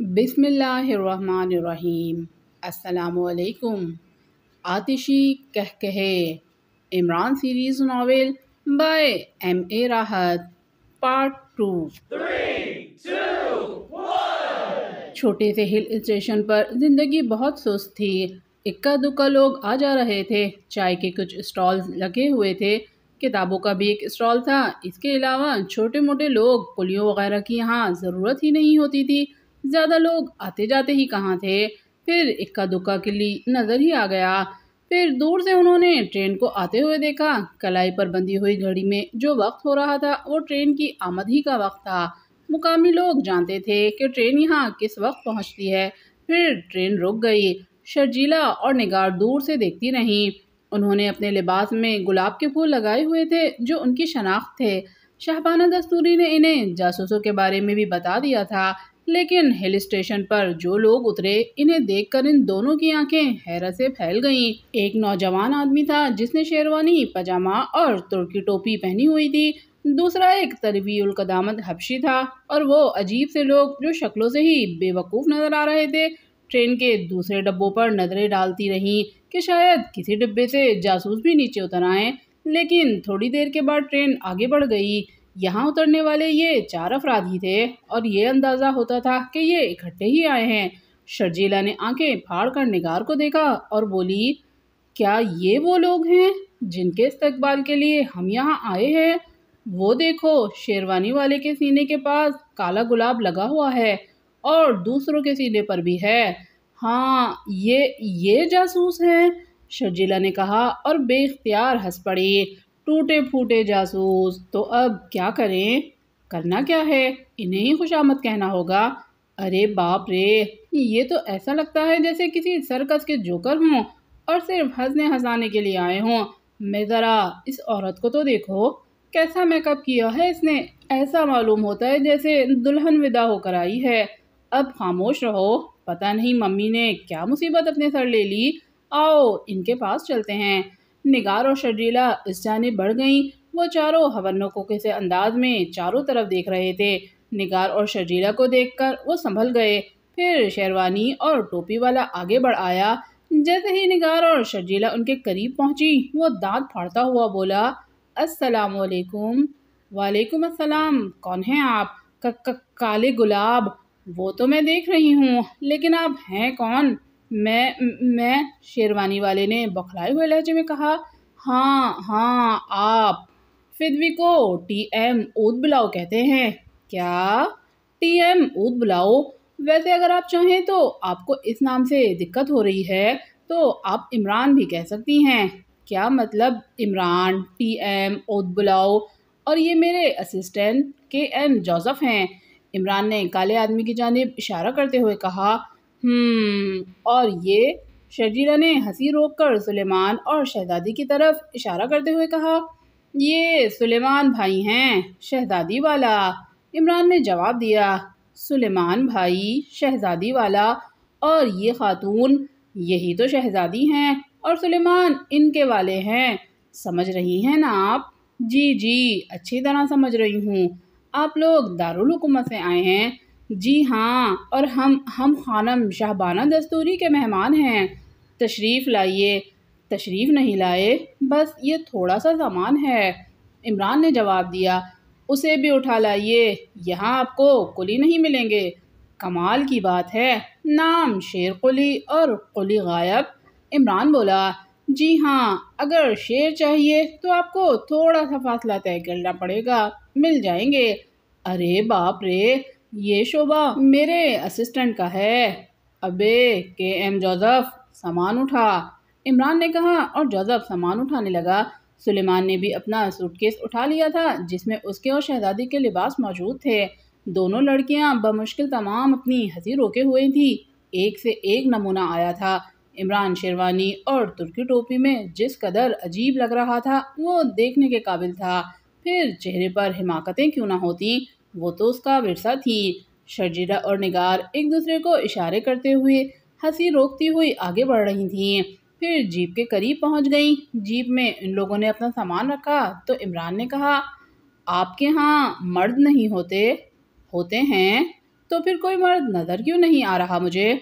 بسم اللہ الرحمن الرحیم۔ السلام علیکم۔ آتشی کہکہے Imran series novel by M.A. Rahat part 2۔ چھوٹے سے ہل اسٹیشن پر زندگی بہت سست تھی۔ اکا دکا لوگ آ جا رہے تھے۔ چائے کے کچھ اسٹالز لگے ہوئے تھے، کتابوں کا بھی ایک اسٹال تھا۔ اس کے علاوہ چھوٹے موٹے لوگ کلیوں وغیرہ کی یہاں ضرورت ہی نہیں ہوتی تھی، زیادہ لوگ آتے جاتے ہی کہاں تھے۔ پھر اکا دکا کلی نظر ہی آ گیا۔ پھر دور سے انہوں نے ٹرین کو آتے ہوئے دیکھا۔ کلائی پر بندھی ہوئی گھڑی میں جو وقت ہو رہا تھا وہ ٹرین کی آمد ہی کا وقت تھا۔ مقامی لوگ جانتے تھے کہ ٹرین یہاں کس وقت پہنچتی ہے۔ پھر ٹرین رک گئی۔ شرجیلا اور نگار دور سے دیکھتی رہیں۔ انہوں نے اپنے لباس میں گلاب کے پھول لگائے ہوئے تھے جو ان کی شناخت تھے۔ شہبانہ دستوری نے انہیں جاسوسوں کے بارے میں بھی بتا دیا تھا، لیکن ہل اسٹیشن پر جو لوگ اترے انہیں دیکھ کر ان دونوں کی آنکھیں حیرت سے پھیل گئیں۔ ایک نوجوان آدمی تھا جس نے شیروانی، پاجامہ اور ترکی ٹوپی پہنی ہوئی تھی۔ دوسرا ایک طویل القامت حبشی تھا، اور وہ عجیب سے لوگ جو شکلوں سے ہی بے وقوف نظر آ رہے تھے۔ ٹرین کے دوسرے ڈبوں پر نظریں ڈالتی رہیں کہ شاید کسی ڈبے سے جاسوس بھی نیچے اتر آئیں، لیکن تھوڑی دیر کے بعد ٹرین آگے بڑھ گئی۔ یہاں اترنے والے یہ 4 افراد ہی تھے، اور یہ اندازہ ہوتا تھا کہ یہ اکٹھے ہی آئے ہیں۔ شرجیلا نے آنکھیں پھاڑ کر نگار کو دیکھا اور بولی، کیا یہ وہ لوگ ہیں جن کے استقبال کے لیے ہم یہاں آئے ہیں؟ وہ دیکھو، شیروانی والے کے سینے کے پاس کالا گلاب لگا ہوا ہے اور دوسروں کے سینے پر بھی ہے۔ ہاں، یہ جاسوس ہیں، شرجیلا نے کہا اور بے اختیار ہنس پڑی۔ ٹوٹے پھوٹے جاسوس، تو اب کیا کریں؟ کرنا کیا ہے؟ انہیں ہی خوشامد کہنا ہوگا۔ ارے باپ رے، یہ تو ایسا لگتا ہے جیسے کسی سرکس کے جوکر ہوں اور صرف ہنسنے ہنسانے کے لیے آئے ہوں۔ میں ذرا اس عورت کو تو دیکھو، کیسا میک اپ کیا ہے اس نے، ایسا معلوم ہوتا ہے جیسے دلہن ودا ہو کر آئی ہے۔ اب خاموش رہو، پتہ نہیں ممی نے کیا مصیبت اپنے سر لے لی۔ آؤ ان کے پاس چلتے ہیں۔ نگار اور شرجیلا اس جانب بڑھ گئیں۔ وہ چاروں حونکوں سے انداز میں چاروں طرف دیکھ رہے تھے۔ نگار اور شرجیلا کو دیکھ کر وہ سنبھل گئے۔ پھر شیروانی اور ٹوپی والا آگے بڑھ آیا۔ جیسے ہی نگار اور شرجیلا ان کے قریب پہنچی، وہ دانت پھاڑتا ہوا بولا، السلام علیکم۔ وعلیکم السلام، کون ہیں آپ؟ کالے گلاب، وہ تو میں دیکھ رہی ہوں، لیکن آپ ہیں کون؟ میں شیروانی والے نے بوکھلائے ہوئے لہجے میں کہا، ہاں آپ فدوی کو TM اود بلاؤ کہتے ہیں۔ کیا TM اود بلاؤ؟ ویسے اگر آپ چاہیں تو آپ کو اس نام سے دقت ہو رہی ہے تو آپ عمران بھی کہہ سکتی ہیں۔ کیا مطلب عمران، TM اود بلاؤ؟ اور یہ میرے اسسٹنٹ KM جوزف ہیں، عمران نے کالے آدمی کی جانب اشارہ کرتے ہوئے کہا۔ اور یہ؟ شرجیلا نے ہنسی روک کر سلیمان اور شہزادی کی طرف اشارہ کرتے ہوئے کہا۔ یہ سلیمان بھائی ہیں، شہزادی والا، عمران نے جواب دیا۔ سلیمان بھائی، شہزادی والا، اور یہ خاتون، یہی تو شہزادی ہیں اور سلیمان ان کے والے ہیں۔ سمجھ رہی ہیں نا آپ؟ جی اچھی طرح سمجھ رہی ہوں۔ آپ لوگ دارالحکومت سے آئے ہیں؟ جی ہاں، اور ہم خانم شہبانہ دستوری کے مہمان ہیں۔ تشریف لائیے۔ تشریف نہیں لائے، بس یہ تھوڑا سا سامان ہے، عمران نے جواب دیا۔ اسے بھی اٹھا لائیے، یہاں آپ کو قلی نہیں ملیں گے۔ کمال کی بات ہے، نام شیر قلی اور قلی غائب، عمران بولا۔ جی ہاں، اگر شیر چاہیے تو آپ کو تھوڑا سا فاصلہ طے کرنا پڑے گا، مل جائیں گے۔ ارے باپ رے، یہ شعبہ میرے اسسٹنٹ کا ہے۔ ابے KM جوزف، سامان اٹھا، عمران نے کہا اور جوزف سامان اٹھانے لگا۔ سلیمان نے بھی اپنا سوٹ کیس اٹھا لیا تھا جس میں اس کے اور شہزادی کے لباس موجود تھے۔ دونوں لڑکیاں بمشکل تمام اپنی ہنسی روکے ہوئے تھیں۔ ایک سے ایک نمونہ آیا تھا۔ عمران شیروانی اور ترکی ٹوپی میں جس قدر عجیب لگ رہا تھا وہ دیکھنے کے قابل تھا، پھر چہرے پر حماقتیں کیوں نہ ہوتی، وہ تو اس کا ورثہ تھی۔ شرجیلا اور نگار ایک دوسرے کو اشارے کرتے ہوئے ہنسی روکتی ہوئی آگے بڑھ رہی تھیں۔ پھر جیپ کے قریب پہنچ گئیں۔ جیپ میں ان لوگوں نے اپنا سامان رکھا تو عمران نے کہا، آپ کے ہاں مرد نہیں ہوتے ہیں؟ تو تو پھر کوئی مرد نظر کیوں نہیں آ رہا مجھے؟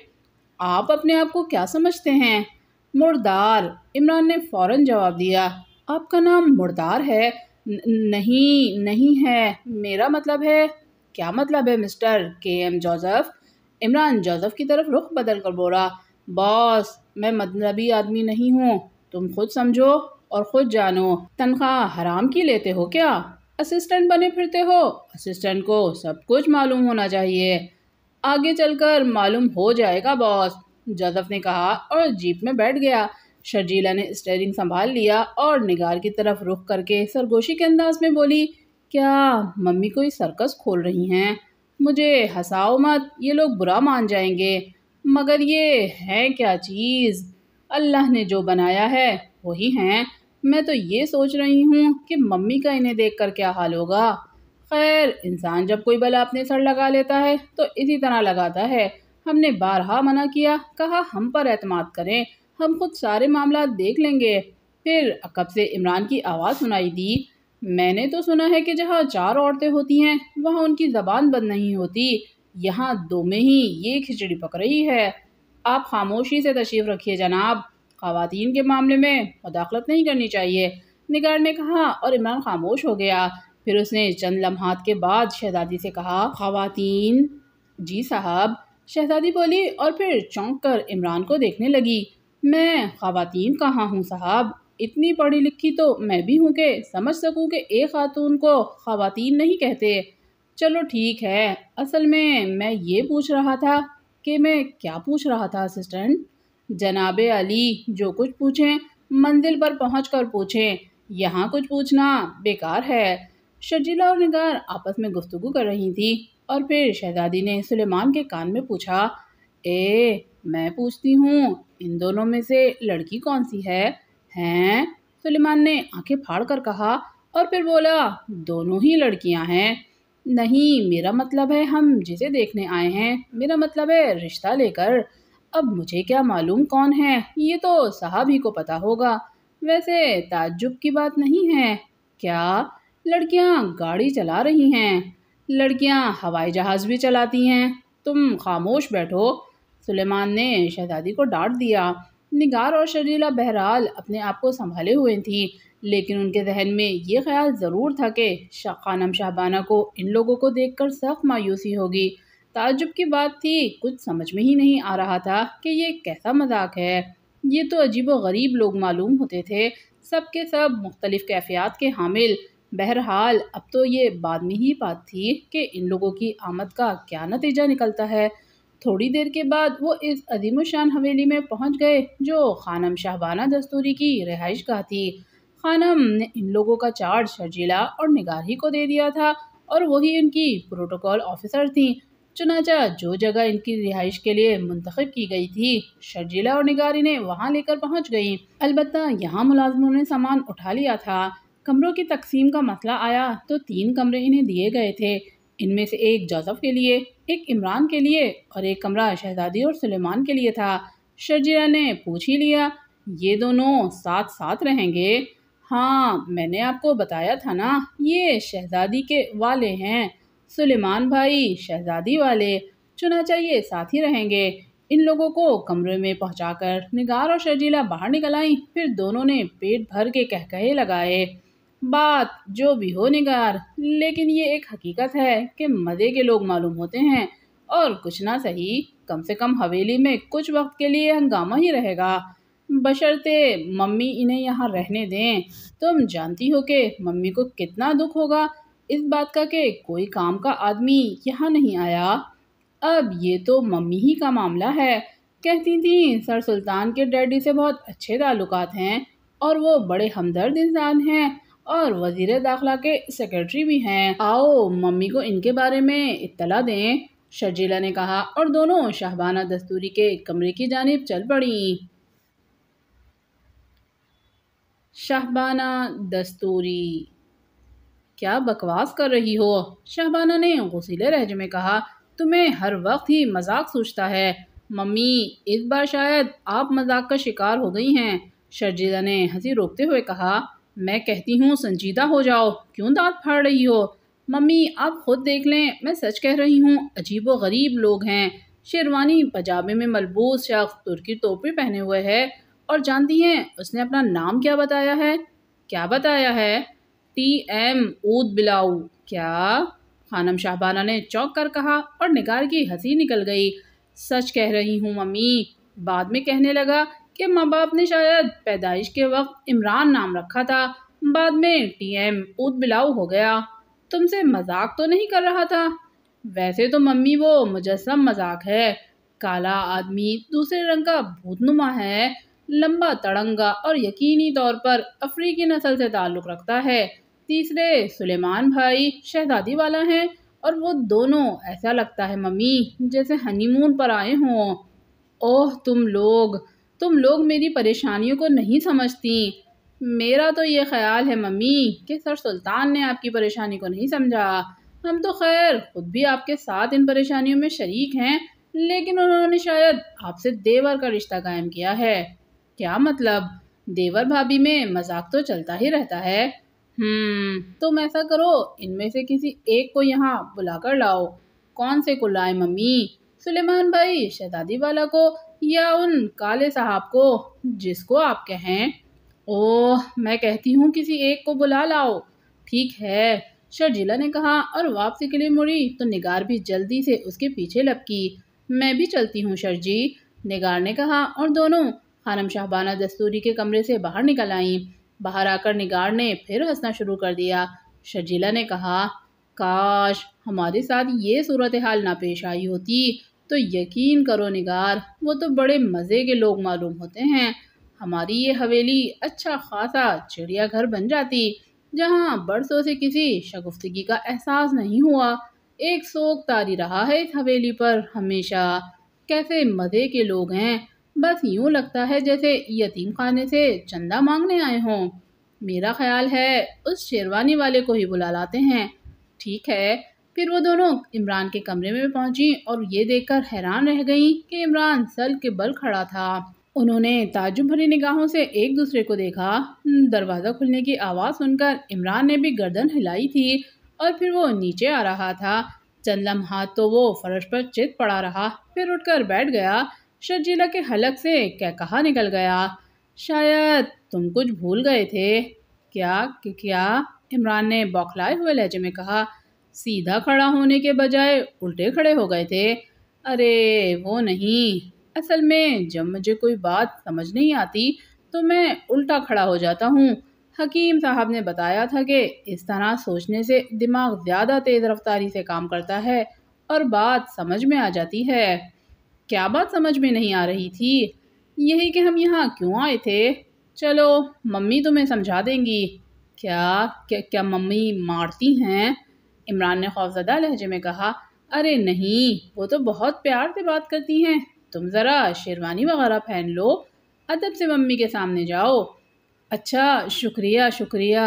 آپ اپنے آپ کو کیا سمجھتے ہیں؟ مردار، عمران نے فوراً جواب دیا۔ آپ کا نام مردار ہے؟ نہیں نہیں ہے، میرا مطلب ہے۔ کیا مطلب ہے مسٹر کے ایم جوزف؟ عمران جوزف کی طرف رخ بدل کر بولا۔ باس، میں مطلبی آدمی نہیں ہوں، تم خود سمجھو اور خود جانو۔ تنخواہ حرام کی لیتے ہو کیا؟ اسسٹنٹ بنے پھرتے ہو، اسسٹنٹ کو سب کچھ معلوم ہونا چاہیے۔ آگے چل کر معلوم ہو جائے گا باس، جوزف نے کہا اور جیپ میں بیٹھ گیا۔ شرجیلا نے اسٹیئرنگ سنبھال لیا اور نگار کی طرف رخ کر کے سرگوشی کے انداز میں بولی، کیا ممی کوئی سرکس کھول رہی ہیں؟ مجھے ہنساؤ مت، یہ لوگ برا مان جائیں گے، مگر یہ ہے کیا چیز؟ اللہ نے جو بنایا ہے وہی ہیں۔ میں تو یہ سوچ رہی ہوں کہ ممی کا انہیں دیکھ کر کیا حال ہوگا۔ خیر، انسان جب کوئی بلا اپنے سر لگا لیتا ہے تو اسی طرح لگاتا ہے۔ ہم نے بارہا منع کیا، کہا ہم پر اعتماد کریں، ہم خود سارے معاملات دیکھ لیں گے۔ پھر عقب سے عمران کی آواز سنائی دی، میں نے تو سنا ہے کہ جہاں 4 عورتیں ہوتی ہیں وہاں ان کی زبان بند نہیں ہوتی، یہاں 2 میں ہی یہ کھچڑی پک رہی ہے۔ آپ خاموشی سے تشریف رکھیے جناب، خواتین کے معاملے میں مداخلت نہیں کرنی چاہیے، نگار نے کہا اور عمران خاموش ہو گیا۔ پھر اس نے چند لمحات کے بعد شہزادی سے کہا، خواتین؟ جی صاحب، شہزادی بولی اور پھر چونک کر عمران کو دیکھنے لگی۔ میں خواتین کہاں ہوں صاحب، اتنی پڑھی لکھی تو میں بھی ہوں کہ سمجھ سکوں کہ ایک خاتون کو خواتین نہیں کہتے۔ چلو ٹھیک ہے، اصل میں یہ پوچھ رہا تھا کہ میں کیا پوچھ رہا تھا اسسٹنٹ؟ جناب علی، جو کچھ پوچھیں منزل پر پہنچ کر پوچھیں، یہاں کچھ پوچھنا بیکار ہے۔ شرجیلا اور نگار آپس میں گفتگو کر رہی تھی اور پھر شہزادی نے سلیمان کے کان میں پوچھا، میں پوچھتی ہوں، ان دونوں میں سے لڑکی کون سی ہے؟ ہیں؟ سلیمان نے آنکھیں پھاڑ کر کہا اور پھر بولا، دونوں ہی لڑکیاں ہیں۔ نہیں، میرا مطلب ہے ہم جسے دیکھنے آئے ہیں، میرا مطلب ہے رشتہ لے کر۔ اب مجھے کیا معلوم کون ہے، یہ تو صاحب ہی کو پتا ہوگا۔ ویسے تعجب کی بات نہیں ہے کیا؟ لڑکیاں گاڑی چلا رہی ہیں، لڑکیاں ہوائی جہاز بھی چلاتی ہیں، تم خاموش بیٹھو۔ سلیمان نے شہزادی کو ڈانٹ دیا۔ نگار اور شرجیلا بہرحال اپنے آپ کو سنبھالے ہوئے تھیں، لیکن ان کے ذہن میں یہ خیال ضرور تھا کہ خانم شہبانہ کو ان لوگوں کو دیکھ کر سخت مایوسی ہوگی۔ تعجب کی بات تھی، کچھ سمجھ میں ہی نہیں آ رہا تھا کہ یہ کیسا مذاق ہے۔ یہ تو عجیب و غریب لوگ معلوم ہوتے تھے، سب کے سب مختلف کیفیات کے حامل۔ بہرحال اب تو یہ بعد میں ہی بات تھی کہ ان لوگوں کی آمد کا کیا نتیجہ نکلتا ہے۔ تھوڑی دیر کے بعد وہ اس عظیم الشان حویلی میں پہنچ گئے جو خانم شہبانہ دستوری کی رہائش گاہ تھی۔ خانم نے ان لوگوں کا چارج شرجیلا اور نگار ہی کو دے دیا تھا اور وہی ان کی پروٹوکول آفیسر تھیں۔ چنانچہ جو جگہ ان کی رہائش کے لیے منتخب کی گئی تھی، شرجیلا اور نگار انہیں وہاں لے کر پہنچ گئیں۔ البتہ یہاں ملازموں نے سامان اٹھا لیا تھا۔ کمروں کی تقسیم کا مسئلہ آیا تو 3 کمرے انہیں دیے گئے تھے، ان میں سے ایک جوزف کے لیے، ایک عمران کے لیے اور ایک کمرہ شہزادی اور سلیمان کے لیے تھا۔ شرجیلا نے پوچھ ہی لیا، یہ دونوں ساتھ ساتھ رہیں گے؟ ہاں، میں نے آپ کو بتایا تھا نا، یہ شہزادی کے والے ہیں، سلیمان بھائی شہزادی والے، چنانچہ یہ ساتھ ہی رہیں گے۔ ان لوگوں کو کمرے میں پہنچا کر نگار اور شرجیلا باہر نکل آئیں، پھر دونوں نے پیٹ بھر کے کہکہے لگائے۔ بات جو بھی ہو نگار، لیکن یہ ایک حقیقت ہے کہ مزے کے لوگ معلوم ہوتے ہیں، اور کچھ نہ صحیح کم سے کم حویلی میں کچھ وقت کے لیے ہنگامہ ہی رہے گا، بشرطے ممی انہیں یہاں رہنے دیں۔ تم جانتی ہو کہ ممی کو کتنا دکھ ہوگا اس بات کا کہ کوئی کام کا آدمی یہاں نہیں آیا۔ اب یہ تو ممی ہی کا معاملہ ہے، کہتی تھیں سر سلطان کے ڈیڈی سے بہت اچھے تعلقات ہیں اور وہ بڑے ہمدرد انسان ہیں اور وزیر داخلہ کے سیکرٹری بھی ہیں۔ آؤ ممی کو ان کے بارے میں اطلاع دیں، شرجیلا نے کہا اور دونوں شہبانہ دستوری کے کمرے کی جانب چل پڑیں۔ شہبانہ دستوری، کیا بکواس کر رہی ہو؟ شہبانہ نے غصیلے لہجے میں کہا، تمہیں ہر وقت ہی مذاق سوچتا ہے۔ ممی، اس بار شاید آپ مذاق کا شکار ہو گئی ہیں، شرجیلا نے ہنسی روکتے ہوئے کہا۔ میں کہتی ہوں سنجیدہ ہو جاؤ، کیوں دانت پھاڑ رہی ہو؟ ممی آپ خود دیکھ لیں، میں سچ کہہ رہی ہوں، عجیب و غریب لوگ ہیں۔ شیروانی پجامے میں ملبوس شخص ترکی ٹوپی پہنے ہوئے ہے، اور جانتی ہیں اس نے اپنا نام کیا بتایا ہے؟ کیا بتایا ہے؟ ٹی ایم اود بلاؤ۔ کیا؟ خانم شاہبانہ نے چونک کر کہا، اور نگار کی ہنسی نکل گئی۔ سچ کہہ رہی ہوں ممی۔ بعد میں کہنے لگا کہ ماں باپ نے شاید پیدائش کے وقت عمران نام رکھا تھا، بعد میں ٹی ایم اود بلاؤ ہو گیا۔ تم سے مذاق تو نہیں کر رہا تھا؟ ویسے تو ممی وہ مجسم مذاق ہے۔ کالا آدمی دوسرے رنگ کا بھوت نما ہے، لمبا تڑنگا، اور یقینی طور پر افریقی نسل سے تعلق رکھتا ہے۔ تیسرے سلیمان بھائی شہزادی والا ہیں، اور وہ دونوں ایسا لگتا ہے ممی جیسے ہنی مون پر آئے ہوں۔ اوہ تم لوگ میری پریشانیوں کو نہیں سمجھتی۔ میرا تو یہ خیال ہے ممی کہ سر سلطان نے آپ کی پریشانی کو نہیں سمجھا۔ ہم تو خیر خود بھی آپ کے ساتھ ان پریشانیوں میں شریک ہیں، لیکن انہوں نے شاید آپ سے دیور کا رشتہ قائم کیا ہے۔ کیا مطلب؟ دیور بھابھی میں مذاق تو چلتا ہی رہتا ہے۔ تم ایسا کرو، ان میں سے کسی ایک کو یہاں بلا کر لاؤ۔ کون سے کو لائے ممی؟ سلیمان بھائی شہزادی والا کو، یا ان کالے صاحب کو؟ جس کو آپ کہیں۔ اوہ میں کہتی ہوں کسی ایک کو بلا لاؤ۔ ٹھیک ہے، شرجیلا نے کہا، اور واپسی کے لیے مڑی تو نگار بھی جلدی سے اس کے پیچھے لپکی۔ میں بھی چلتی ہوں شرجی، نگار نے کہا، اور دونوں خانم شاہبانہ دستوری کے کمرے سے باہر نکل آئیں۔ باہر آ کر نگار نے پھر ہنسنا شروع کر دیا۔ شرجیلا نے کہا، کاش ہمارے ساتھ یہ صورتحال نہ پیش آئی ہوتی تو یقین کرو نگار، وہ تو بڑے مزے کے لوگ معلوم ہوتے ہیں۔ ہماری یہ حویلی اچھا خاصا چڑیا گھر بن جاتی، جہاں برسوں سے کسی شگفتگی کا احساس نہیں ہوا۔ ایک سوگ طاری رہا ہے اس حویلی پر ہمیشہ۔ کیسے مزے کے لوگ ہیں، بس یوں لگتا ہے جیسے یتیم خانے سے چندہ مانگنے آئے ہوں۔ میرا خیال ہے اس شیروانی والے کو ہی بلا لاتے ہیں۔ ٹھیک ہے۔ پھر وہ دونوں عمران کے کمرے میں پہنچیں، اور یہ دیکھ کر حیران رہ گئیں کہ عمران سل کے بل کھڑا تھا۔ انہوں نے تعجب بھری نگاہوں سے ایک دوسرے کو دیکھا۔ دروازہ کھلنے کی آواز سن کر عمران نے بھی گردن ہلائی تھی، اور پھر وہ نیچے آ رہا تھا۔ چند لمحات تو وہ فرش پر چت پڑا رہا، پھر اٹھ کر بیٹھ گیا۔ شرجیلا کے حلق سے کہا نکل گیا، شاید تم کچھ بھول گئے تھے۔ کیا؟ عمران نے بوکھلائے ہوئے لہجے میں کہا۔ سیدھا کھڑا ہونے کے بجائے الٹے کھڑے ہو گئے تھے۔ ارے وہ نہیں، اصل میں جب مجھے کوئی بات سمجھ نہیں آتی تو میں الٹا کھڑا ہو جاتا ہوں۔ حکیم صاحب نے بتایا تھا کہ اس طرح سوچنے سے دماغ زیادہ تیز رفتاری سے کام کرتا ہے اور بات سمجھ میں آ جاتی ہے۔ کیا بات سمجھ میں نہیں آ رہی تھی؟ یہی کہ ہم یہاں کیوں آئے تھے۔ چلو ممی تمہیں سمجھا دیں گی۔ کیا ممی مارتی ہیں؟ عمران نے خوفزدہ لہجے میں کہا۔ ارے نہیں، وہ تو بہت پیار سے بات کرتی ہیں۔ تم ذرا شیروانی وغیرہ پہن لو، ادب سے ممی کے سامنے جاؤ۔ اچھا شکریہ،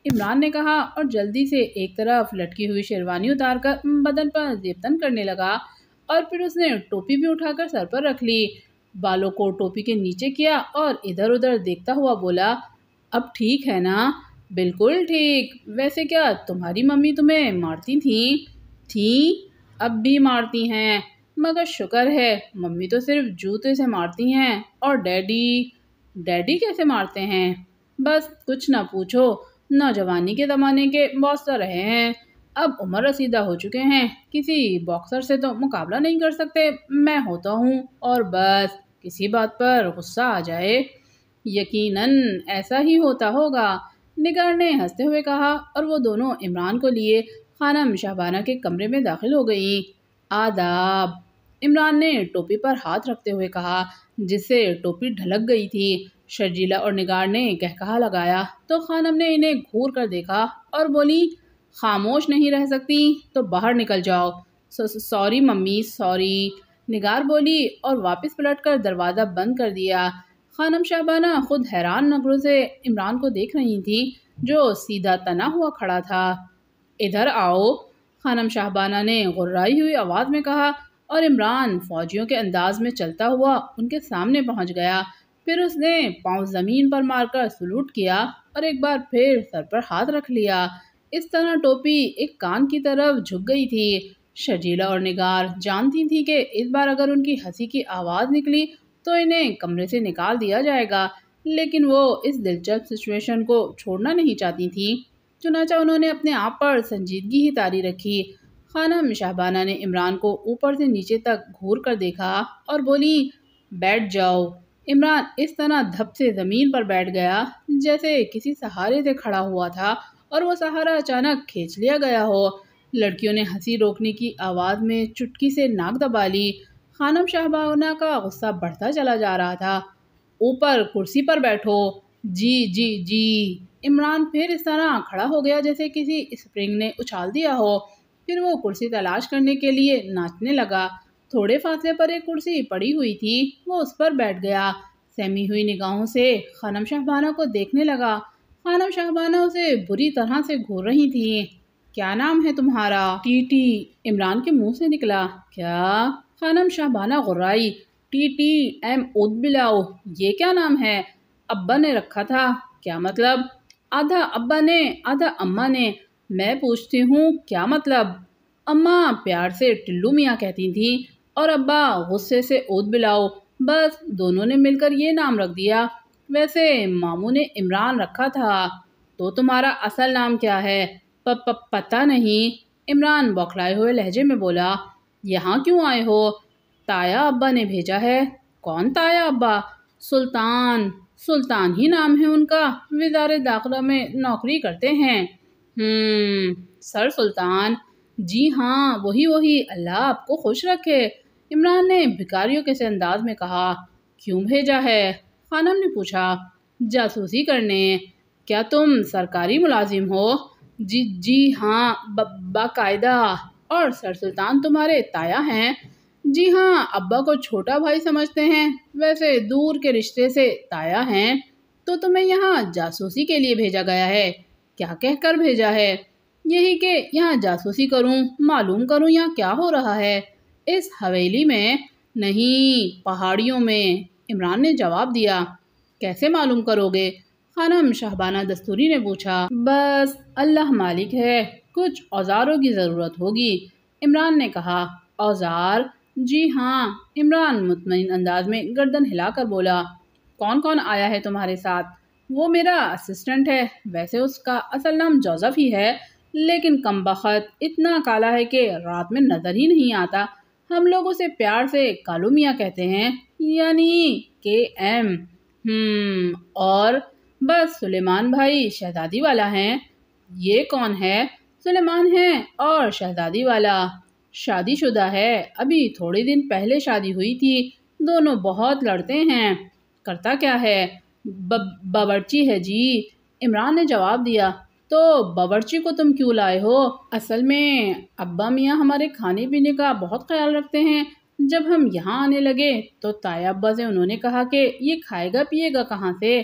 عمران نے کہا، اور جلدی سے ایک طرف لٹکی ہوئی شیروانی اتار کر بدن پر زیبتن کرنے لگا، اور پھر اس نے ٹوپی بھی اٹھا کر سر پر رکھ لی، بالوں کو ٹوپی کے نیچے کیا، اور ادھر ادھر دیکھتا ہوا بولا، اب ٹھیک ہے نا؟ بالکل ٹھیک۔ ویسے کیا تمہاری ممی تمہیں مارتی تھیں؟ اب بھی مارتی ہیں، مگر شکر ہے ممی تو صرف جوتے سے مارتی ہیں، اور ڈیڈی کیسے مارتے ہیں؟ بس کچھ نہ پوچھو، نوجوانی کے زمانے کے باکسر رہے ہیں، اب عمر رسیدہ ہو چکے ہیں، کسی باکسر سے تو مقابلہ نہیں کر سکتے۔ میں ہوتا ہوں اور بس کسی بات پر غصہ آ جائے۔ یقیناً ایسا ہی ہوتا ہوگا، نگار نے ہنستے ہوئے کہا، اور وہ دونوں عمران کو لیے خانم شاہبانہ کے کمرے میں داخل ہو گئیں۔ آداب، عمران نے ٹوپی پر ہاتھ رکھتے ہوئے کہا، جس سے ٹوپی ڈھلک گئی تھی۔ شرجیلا اور نگار نے کہا لگایا تو خانم نے انہیں گھور کر دیکھا اور بولی، خاموش نہیں رہ سکتی تو باہر نکل جاؤ۔ سوری ممی، سوری، نگار بولی، اور واپس پلٹ کر دروازہ بند کر دیا۔ خانم شاہبانہ خود حیران نظروں سے عمران کو دیکھ رہی تھی، جو سیدھا تنا ہوا کھڑا تھا۔ ادھر آؤ، خانم شاہبانہ نے غرائی ہوئی آواز میں کہا، اور عمران فوجیوں کے انداز میں چلتا ہوا ان کے سامنے پہنچ گیا۔ پھر اس نے پاؤں زمین پر مار کر سلوٹ کیا، اور ایک بار پھر سر پر ہاتھ رکھ لیا۔ اس طرح ٹوپی ایک کان کی طرف جھک گئی تھی۔ شرجیلا اور نگار جانتی تھی کہ اس بار اگر ان کی ہنسی کی آواز نکلی تو انہیں کمرے سے نکال دیا جائے گا، لیکن وہ اس دلچسپ سچویشن کو چھوڑنا نہیں چاہتی تھیں۔ چنانچہ انہوں نے اپنے آپ پر سنجیدگی ہی طاری رکھی۔ خانم شہبانہ نے عمران کو اوپر سے نیچے تک گھور کر دیکھا اور بولی، بیٹھ جاؤ۔ عمران اس طرح دھپ سے زمین پر بیٹھ گیا جیسے کسی سہارے سے کھڑا ہوا تھا اور وہ سہارا اچانک کھینچ لیا گیا ہو۔ لڑکیوں نے ہنسی روکنے کی آواز میں چٹکی سے ناک دبا لی۔ خانم شہبانہ کا غصہ بڑھتا چلا جا رہا تھا۔ اوپر کرسی پر بیٹھو۔ جی جی جی۔ عمران پھر اس طرح کھڑا ہو گیا جیسے کسی اسپرنگ نے اچھال دیا ہو۔ پھر وہ کرسی تلاش کرنے کے لیے ناچنے لگا۔ تھوڑے فاصلے پر ایک کرسی پڑی ہوئی تھی، وہ اس پر بیٹھ گیا۔ سہمی ہوئی نگاہوں سے خانم شہبانہ کو دیکھنے لگا۔ خانم شہبانہ اسے بری طرح سے گھور رہی تھیں۔ کیا نام ہے تمہارا؟ ٹی ٹی، عمران کے منہ سے نکلا۔ کیا؟ خانم شہبانہ غرائی۔ ٹی ٹی ایم اود بلاؤ۔ یہ کیا نام ہے؟ ابا نے رکھا تھا۔ کیا مطلب؟ آدھا ابا نے آدھا اماں نے۔ میں پوچھتی ہوں کیا مطلب؟ اماں پیار سے ٹلو میاں کہتی تھیں اور ابا غصے سے اود بلاؤ، بس دونوں نے مل کر یہ نام رکھ دیا۔ ویسے ماموں نے عمران رکھا تھا۔ تو تمہارا اصل نام کیا ہے؟ پتہ نہیں، عمران بوکھلائے ہوئے لہجے میں بولا۔ یہاں کیوں آئے ہو؟ تایا ابا نے بھیجا ہے۔ کون تایا ابا؟ سلطان۔ سلطان ہی نام ہے ان کا، وزارت داخلہ میں نوکری کرتے ہیں۔ سر سلطان؟ جی ہاں، وہی، اللہ آپ کو خوش رکھے، عمران نے بھکاریوں کے سے انداز میں کہا۔ کیوں بھیجا ہے؟ خانم نے پوچھا۔ جاسوسی کرنے۔ کیا تم سرکاری ملازم ہو؟ جی ہاں، باقاعدہ۔ اور سر سلطان تمہارے تایا ہیں؟ جی ہاں، ابا کو چھوٹا بھائی سمجھتے ہیں، ویسے دور کے رشتے سے تایا ہیں۔ تو تمہیں یہاں جاسوسی کے لیے بھیجا گیا ہے؟ کیا کہہ کر بھیجا ہے؟ یہی کہ یہاں جاسوسی کروں، معلوم کروں یہاں کیا ہو رہا ہے۔ اس حویلی میں؟ نہیں، پہاڑیوں میں، عمران نے جواب دیا۔ کیسے معلوم کرو گے؟ خانم شہبانہ دستوری نے پوچھا۔ بس اللہ مالک ہے، کچھ اوزاروں کی ضرورت ہوگی، عمران نے کہا۔ اوزار؟ جی ہاں، عمران مطمئن انداز میں گردن ہلا کر بولا۔ کون کون آیا ہے تمہارے ساتھ؟ وہ میرا اسسٹنٹ ہے، ویسے اس کا اصل نام جوزف ہی ہے، لیکن کم بخت اتنا کالا ہے کہ رات میں نظر ہی نہیں آتا۔ ہم لوگ اسے پیار سے کالو میاں کہتے ہیں، یعنی KM۔ اور؟ بس سلیمان بھائی شہزادی والا ہیں۔ یہ کون ہے؟ سلیمان ہے اور شہزادی والا شادی شدہ ہے، ابھی تھوڑے دن پہلے شادی ہوئی تھی، دونوں بہت لڑتے ہیں۔ کرتا کیا ہے؟ باورچی ہے جی، عمران نے جواب دیا۔ تو باورچی کو تم کیوں لائے ہو؟ اصل میں ابا میاں ہمارے کھانے پینے کا بہت خیال رکھتے ہیں۔ جب ہم یہاں آنے لگے تو تایا ابا سے انہوں نے کہا کہ یہ کھائے گا پیے گا کہاں سے؟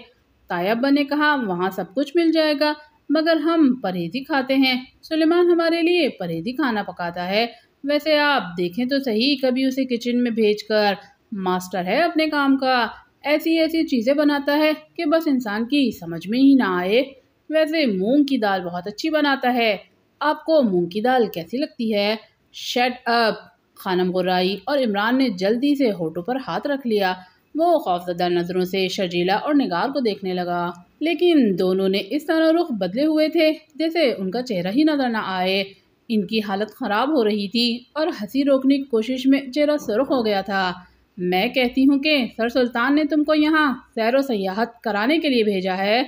تایا ابا نے کہا وہاں سب کچھ مل جائے گا، مگر ہم پرہیزی کھاتے ہیں، سلیمان ہمارے لیے پرہیزی کھانا پکاتا ہے۔ ویسے آپ دیکھیں تو صحیح، کبھی اسے کچن میں بھیج کر، ماسٹر ہے اپنے کام کا، ایسی چیزیں بناتا ہے کہ بس انسان کی سمجھ میں ہی نہ آئے۔ ویسے مونگ کی دال بہت اچھی بناتا ہے، آپ کو مونگ کی دال کیسی لگتی ہے؟ شٹ اپ، خانم غرائی اور عمران نے جلدی سے ہونٹوں پر ہاتھ رکھ لیا۔ وہ خوفزدہ نظروں سے شرجیلا اور نگار کو دیکھنے لگا، لیکن دونوں نے اس طرح رخ بدلے ہوئے تھے جیسے ان کا چہرہ ہی نظر نہ آئے۔ ان کی حالت خراب ہو رہی تھی اور ہنسی روکنے کی کوشش میں چہرہ سرخ ہو گیا تھا۔ میں کہتی ہوں کہ سر سلطان نے تم کو یہاں سیر و سیاحت کرانے کے لیے بھیجا ہے۔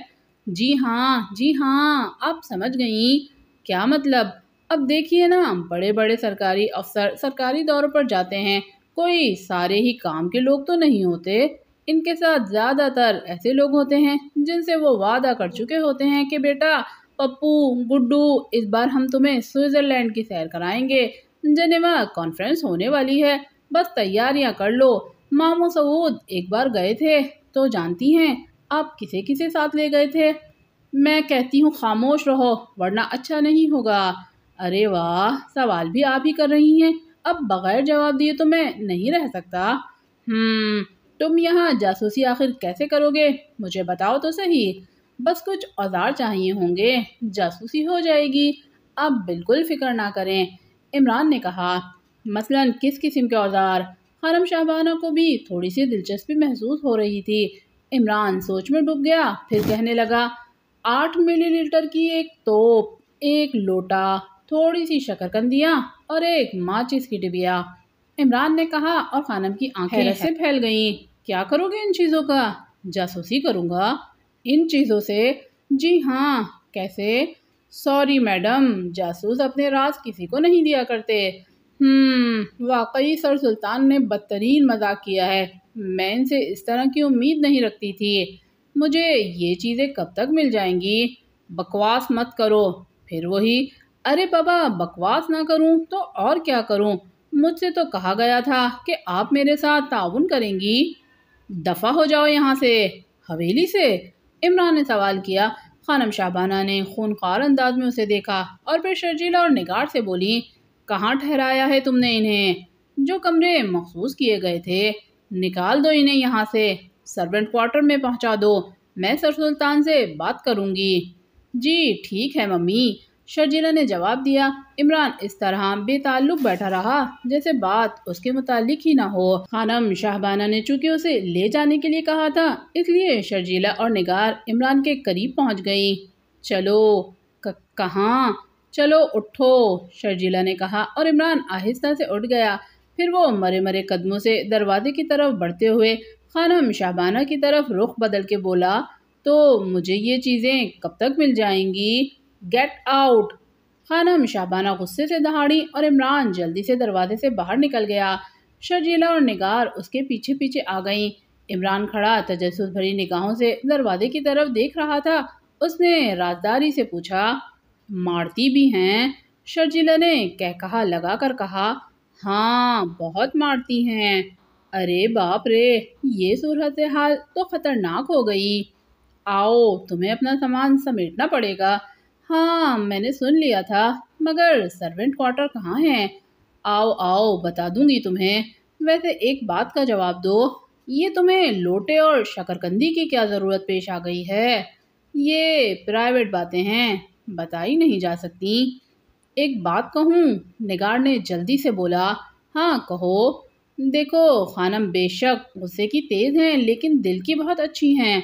جی ہاں، آپ سمجھ گئیں۔ کیا مطلب؟ اب دیکھیے نا، بڑے بڑے سرکاری افسر سرکاری دوروں پر جاتے ہیں، کوئی سارے ہی کام کے لوگ تو نہیں ہوتے، ان کے ساتھ زیادہ تر ایسے لوگ ہوتے ہیں جن سے وہ وعدہ کر چکے ہوتے ہیں کہ بیٹا پپو گڈو اس بار ہم تمہیں سوئٹزرلینڈ کی سیر کرائیں گے، جنیوا کانفرنس ہونے والی ہے، بس تیاریاں کر لو۔ ماموں سعود ایک بار گئے تھے تو جانتی ہیں آپ کسے کسے ساتھ لے گئے تھے؟ میں کہتی ہوں خاموش رہو ورنہ اچھا نہیں ہوگا۔ ارے واہ، سوال بھی آپ ہی کر رہی ہیں، اب بغیر جواب دیے تو میں نہیں رہ سکتا۔ تم یہاں جاسوسی آخر کیسے کرو گے؟ مجھے بتاؤ تو صحیح۔ بس کچھ اوزار چاہیے ہوں گے، جاسوسی ہو جائے گی، آپ بالکل فکر نہ کریں۔ عمران نے کہا، مثلاً کس قسم کے اوزار؟ خانم شہبانہ کو بھی تھوڑی سی دلچسپی محسوس ہو رہی تھی۔ عمران سوچ میں ڈوب گیا، پھر کہنے لگا، 8 ملی لیٹر کی ایک توپ، ایک لوٹا، تھوڑی سی شکرکندیاں اور ایک ماچس کی ڈبیا۔ عمران نے کہا اور خانم کی آنکھیں حیرت سے پھیل گئیں۔ کیا کرو گے ان چیزوں کا؟ جاسوسی کروں گا ان چیزوں سے؟ جی ہاں۔ کیسے؟ سوری میڈم، جاسوس اپنے راز کسی کو نہیں دیا کرتے۔ واقعی سر سلطان نے بدترین مذاق کیا ہے، میں ان سے اس طرح کی امید نہیں رکھتی تھی۔ مجھے یہ چیزیں کب تک مل جائیں گی؟ بکواس مت کرو۔ پھر وہی، ارے بابا بکواس نہ کروں تو اور کیا کروں؟ مجھ سے تو کہا گیا تھا کہ آپ میرے ساتھ تعاون کریں گی۔ دفع ہو جاؤ یہاں سے۔ حویلی سے؟ عمران نے سوال کیا۔ خانم شہبانہ نے خونخوار انداز میں اسے دیکھا اور پھر شرجیلا اور نگار سے بولی، کہاں ٹھہرایا ہے تم نے انہیں؟ جو کمرے مخصوص کیے گئے تھے۔ نکال دو انہیں یہاں سے، سرونٹ کوارٹر میں پہنچا دو، میں سر سلطان سے بات کروں گی۔ جی ٹھیک ہے ممی، شرجیلا نے جواب دیا۔ عمران اس طرح بے تعلق بیٹھا رہا جیسے بات اس کے متعلق ہی نہ ہو۔ خانم شہبانہ نے چونکہ اسے لے جانے کے لیے کہا تھا، اس لیے شرجیلا اور نگار عمران کے قریب پہنچ گئیں۔ چلو۔ کہاں؟ چلو اٹھو، شرجیلا نے کہا اور عمران آہستہ سے اٹھ گیا۔ پھر وہ مرے مرے قدموں سے دروازے کی طرف بڑھتے ہوئے خانم شہبانہ کی طرف رخ بدل کے بولا، تو مجھے یہ چیزیں کب تک مل جائیں گی؟ Get out! خانم شہبانہ غصے سے دہاڑی اور عمران جلدی سے دروازے سے باہر نکل گیا۔ شرجیلا اور نگار اس کے پیچھے پیچھے آ گئیں۔ عمران کھڑا تجسس بھری نگاہوں سے دروازے کی طرف دیکھ رہا تھا۔ اس نے رازداری سے پوچھا، مارتی بھی ہیں؟ شرجیلا نے کہا لگا کر کہا، ہاں بہت مارتی ہیں۔ ارے باپ رے، یہ صورتحال تو خطرناک ہو گئی۔ آؤ، تمہیں اپنا سامان سمیٹنا پڑے گا۔ ہاں میں نے سن لیا تھا، مگر سرونٹ کوارٹر کہاں ہے؟ آؤ آؤ بتا دوں گی تمہیں۔ ویسے ایک بات کا جواب دو، یہ تمہیں لوٹے اور شکرکندی کی کیا ضرورت پیش آ گئی ہے؟ یہ پرائیویٹ باتیں ہیں، بتائی نہیں جا سکتی۔ ایک بات کہوں؟ نگار نے جلدی سے بولا۔ ہاں کہو۔ دیکھو خانم بے شک غصے کی تیز ہیں لیکن دل کی بہت اچھی ہیں۔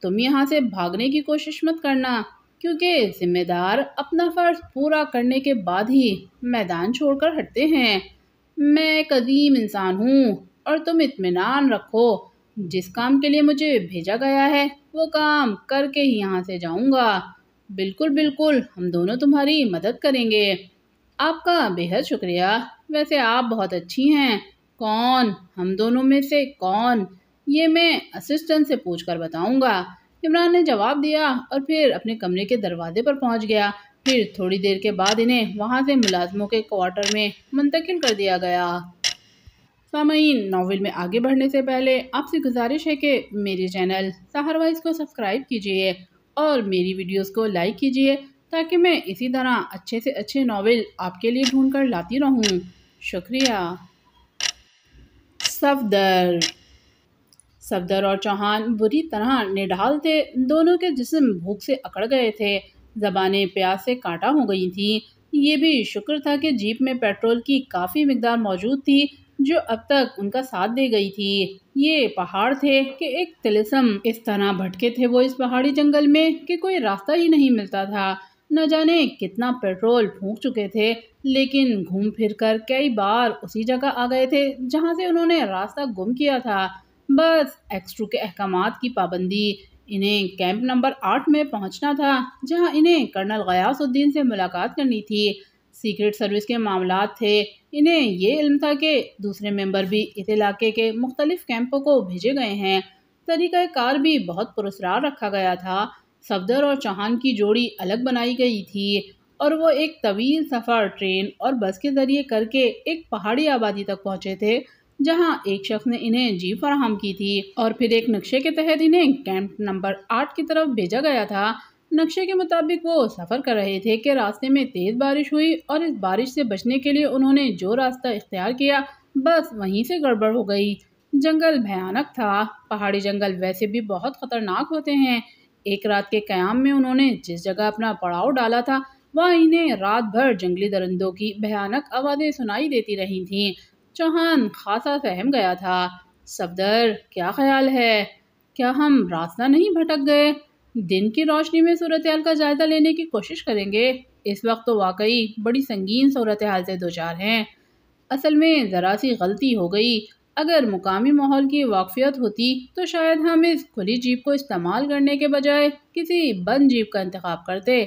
تم یہاں سے بھاگنے کی کوشش مت کرنا، کیونکہ ذمہ دار اپنا فرض پورا کرنے کے بعد ہی میدان چھوڑ کر ہٹتے ہیں۔ میں ایک عظیم انسان ہوں اور تم اطمینان رکھو، جس کام کے لیے مجھے بھیجا گیا ہے وہ کام کر کے ہی یہاں سے جاؤں گا۔ بالکل بالکل، ہم دونوں تمہاری مدد کریں گے۔ آپ کا بے حد شکریہ۔ ویسے آپ بہت اچھی ہیں۔ کون؟ ہم دونوں میں سے کون؟ یہ میں اسسٹنٹ سے پوچھ کر بتاؤں گا، عمران نے جواب دیا اور پھر اپنے کمرے کے دروازے پر پہنچ گیا۔ پھر تھوڑی دیر کے بعد انہیں وہاں سے ملازموں کے کوارٹر میں منتقل کر دیا گیا۔ سامعین، ناول میں آگے بڑھنے سے پہلے آپ سے گزارش ہے کہ میرے چینل سحر وائس کو سبسکرائب کیجیے اور میری ویڈیوز کو لائک کیجیے تاکہ میں اسی طرح اچھے سے اچھے ناول آپ کے لیے ڈھونڈ کر لاتی رہوں۔ شکریہ۔ صفدر اور چوہان بری طرح نڈھال تھے۔ دونوں کے جسم بھوک سے اکڑ گئے تھے، زبانیں پیاس سے کانٹا ہو گئی تھیں۔ یہ بھی شکر تھا کہ جیپ میں پیٹرول کی کافی مقدار موجود تھی جو اب تک ان کا ساتھ دے گئی تھی۔ یہ پہاڑ تھے کہ ایک طلسم، اس طرح بھٹکے تھے وہ اس پہاڑی جنگل میں کہ کوئی راستہ ہی نہیں ملتا تھا۔ نہ جانے کتنا پیٹرول پھونک چکے تھے، لیکن گھوم پھر کر کئی بار اسی جگہ آ گئے تھے جہاں سے انہوں نے راستہ گم کیا تھا۔ بس ایکسٹرو کے احکامات کی پابندی۔ انہیں کیمپ نمبر 8 میں پہنچنا تھا جہاں انہیں کرنل غیاث الدین سے ملاقات کرنی تھی۔ سیکرٹ سروس کے معاملات تھے۔ انہیں یہ علم تھا کہ دوسرے ممبر بھی اس علاقے کے مختلف کیمپوں کو بھیجے گئے ہیں۔ طریقہ کار بھی بہت پراسرار رکھا گیا تھا۔ صفدر اور چوہان کی جوڑی الگ بنائی گئی تھی اور وہ ایک طویل سفر ٹرین اور بس کے ذریعے کر کے ایک پہاڑی آبادی تک پہنچے تھے جہاں ایک شخص نے انہیں جیپ فراہم کی تھی اور پھر ایک نقشے کے تحت انہیں کیمپ نمبر 8 کی طرف بھیجا گیا تھا۔ نقشے کے مطابق وہ سفر کر رہے تھے کہ راستے میں تیز بارش ہوئی اور اس بارش سے بچنے کے لیے انہوں نے جو راستہ اختیار کیا بس وہیں سے گڑبڑ ہو گئی۔ جنگل بھیانک تھا۔ پہاڑی جنگل ویسے بھی بہت خطرناک ہوتے ہیں، ایک رات کے قیام میں انہوں نے جس جگہ اپنا پڑاؤ ڈالا تھا وہاں انہیں رات بھر جنگلی درندوں کی بھیانک آوازیں سنائی دیتی رہی تھیں۔ چوہان خاصا سہم گیا تھا۔ صفدر، کیا خیال ہے؟ کیا ہم راستہ نہیں بھٹک گئے؟ دن کی روشنی میں صورتحال کا جائزہ لینے کی کوشش کریں گے۔ اس وقت تو واقعی بڑی سنگین صورتحال سے دوچار ہیں۔ اصل میں ذرا سی غلطی ہو گئی۔ اگر مقامی ماحول کی واقفیت ہوتی تو شاید ہم اس کھلی جیپ کو استعمال کرنے کے بجائے کسی بند جیپ کا انتخاب کرتے۔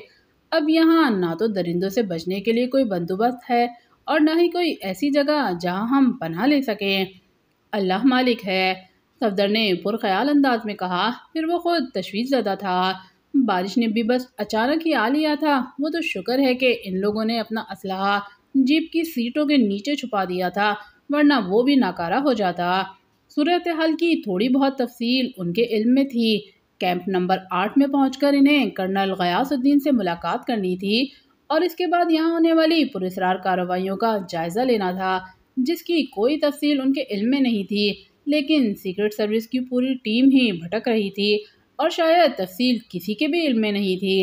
اب یہاں نہ تو درندوں سے بچنے کے لیے کوئی بندوبست ہے اور نہ ہی کوئی ایسی جگہ جہاں ہم پناہ لے سکیں۔ اللہ مالک ہے، صفدر نے پرخیال انداز میں کہا۔ پھر وہ خود تشویش زدہ تھا۔ بارش نے بھی بس اچانک ہی آ لیا تھا۔ وہ تو شکر ہے کہ ان لوگوں نے اپنا اسلحہ جیپ کی سیٹوں کے نیچے چھپا دیا تھا، ورنہ وہ بھی ناکارہ ہو جاتا۔ صورتحال کی تھوڑی بہت تفصیل ان کے علم میں تھی۔ کیمپ نمبر 8 میں پہنچ کر انہیں کرنل غیاث الدین سے ملاقات کرنی تھی اور اس کے بعد یہاں ہونے والی پراسرار کارروائیوں کا جائزہ لینا تھا، جس کی کوئی تفصیل ان کے علم میں نہیں تھی، لیکن سیکرٹ سروس کی پوری ٹیم ہی بھٹک رہی تھی اور شاید تفصیل کسی کے بھی علم میں نہیں تھی۔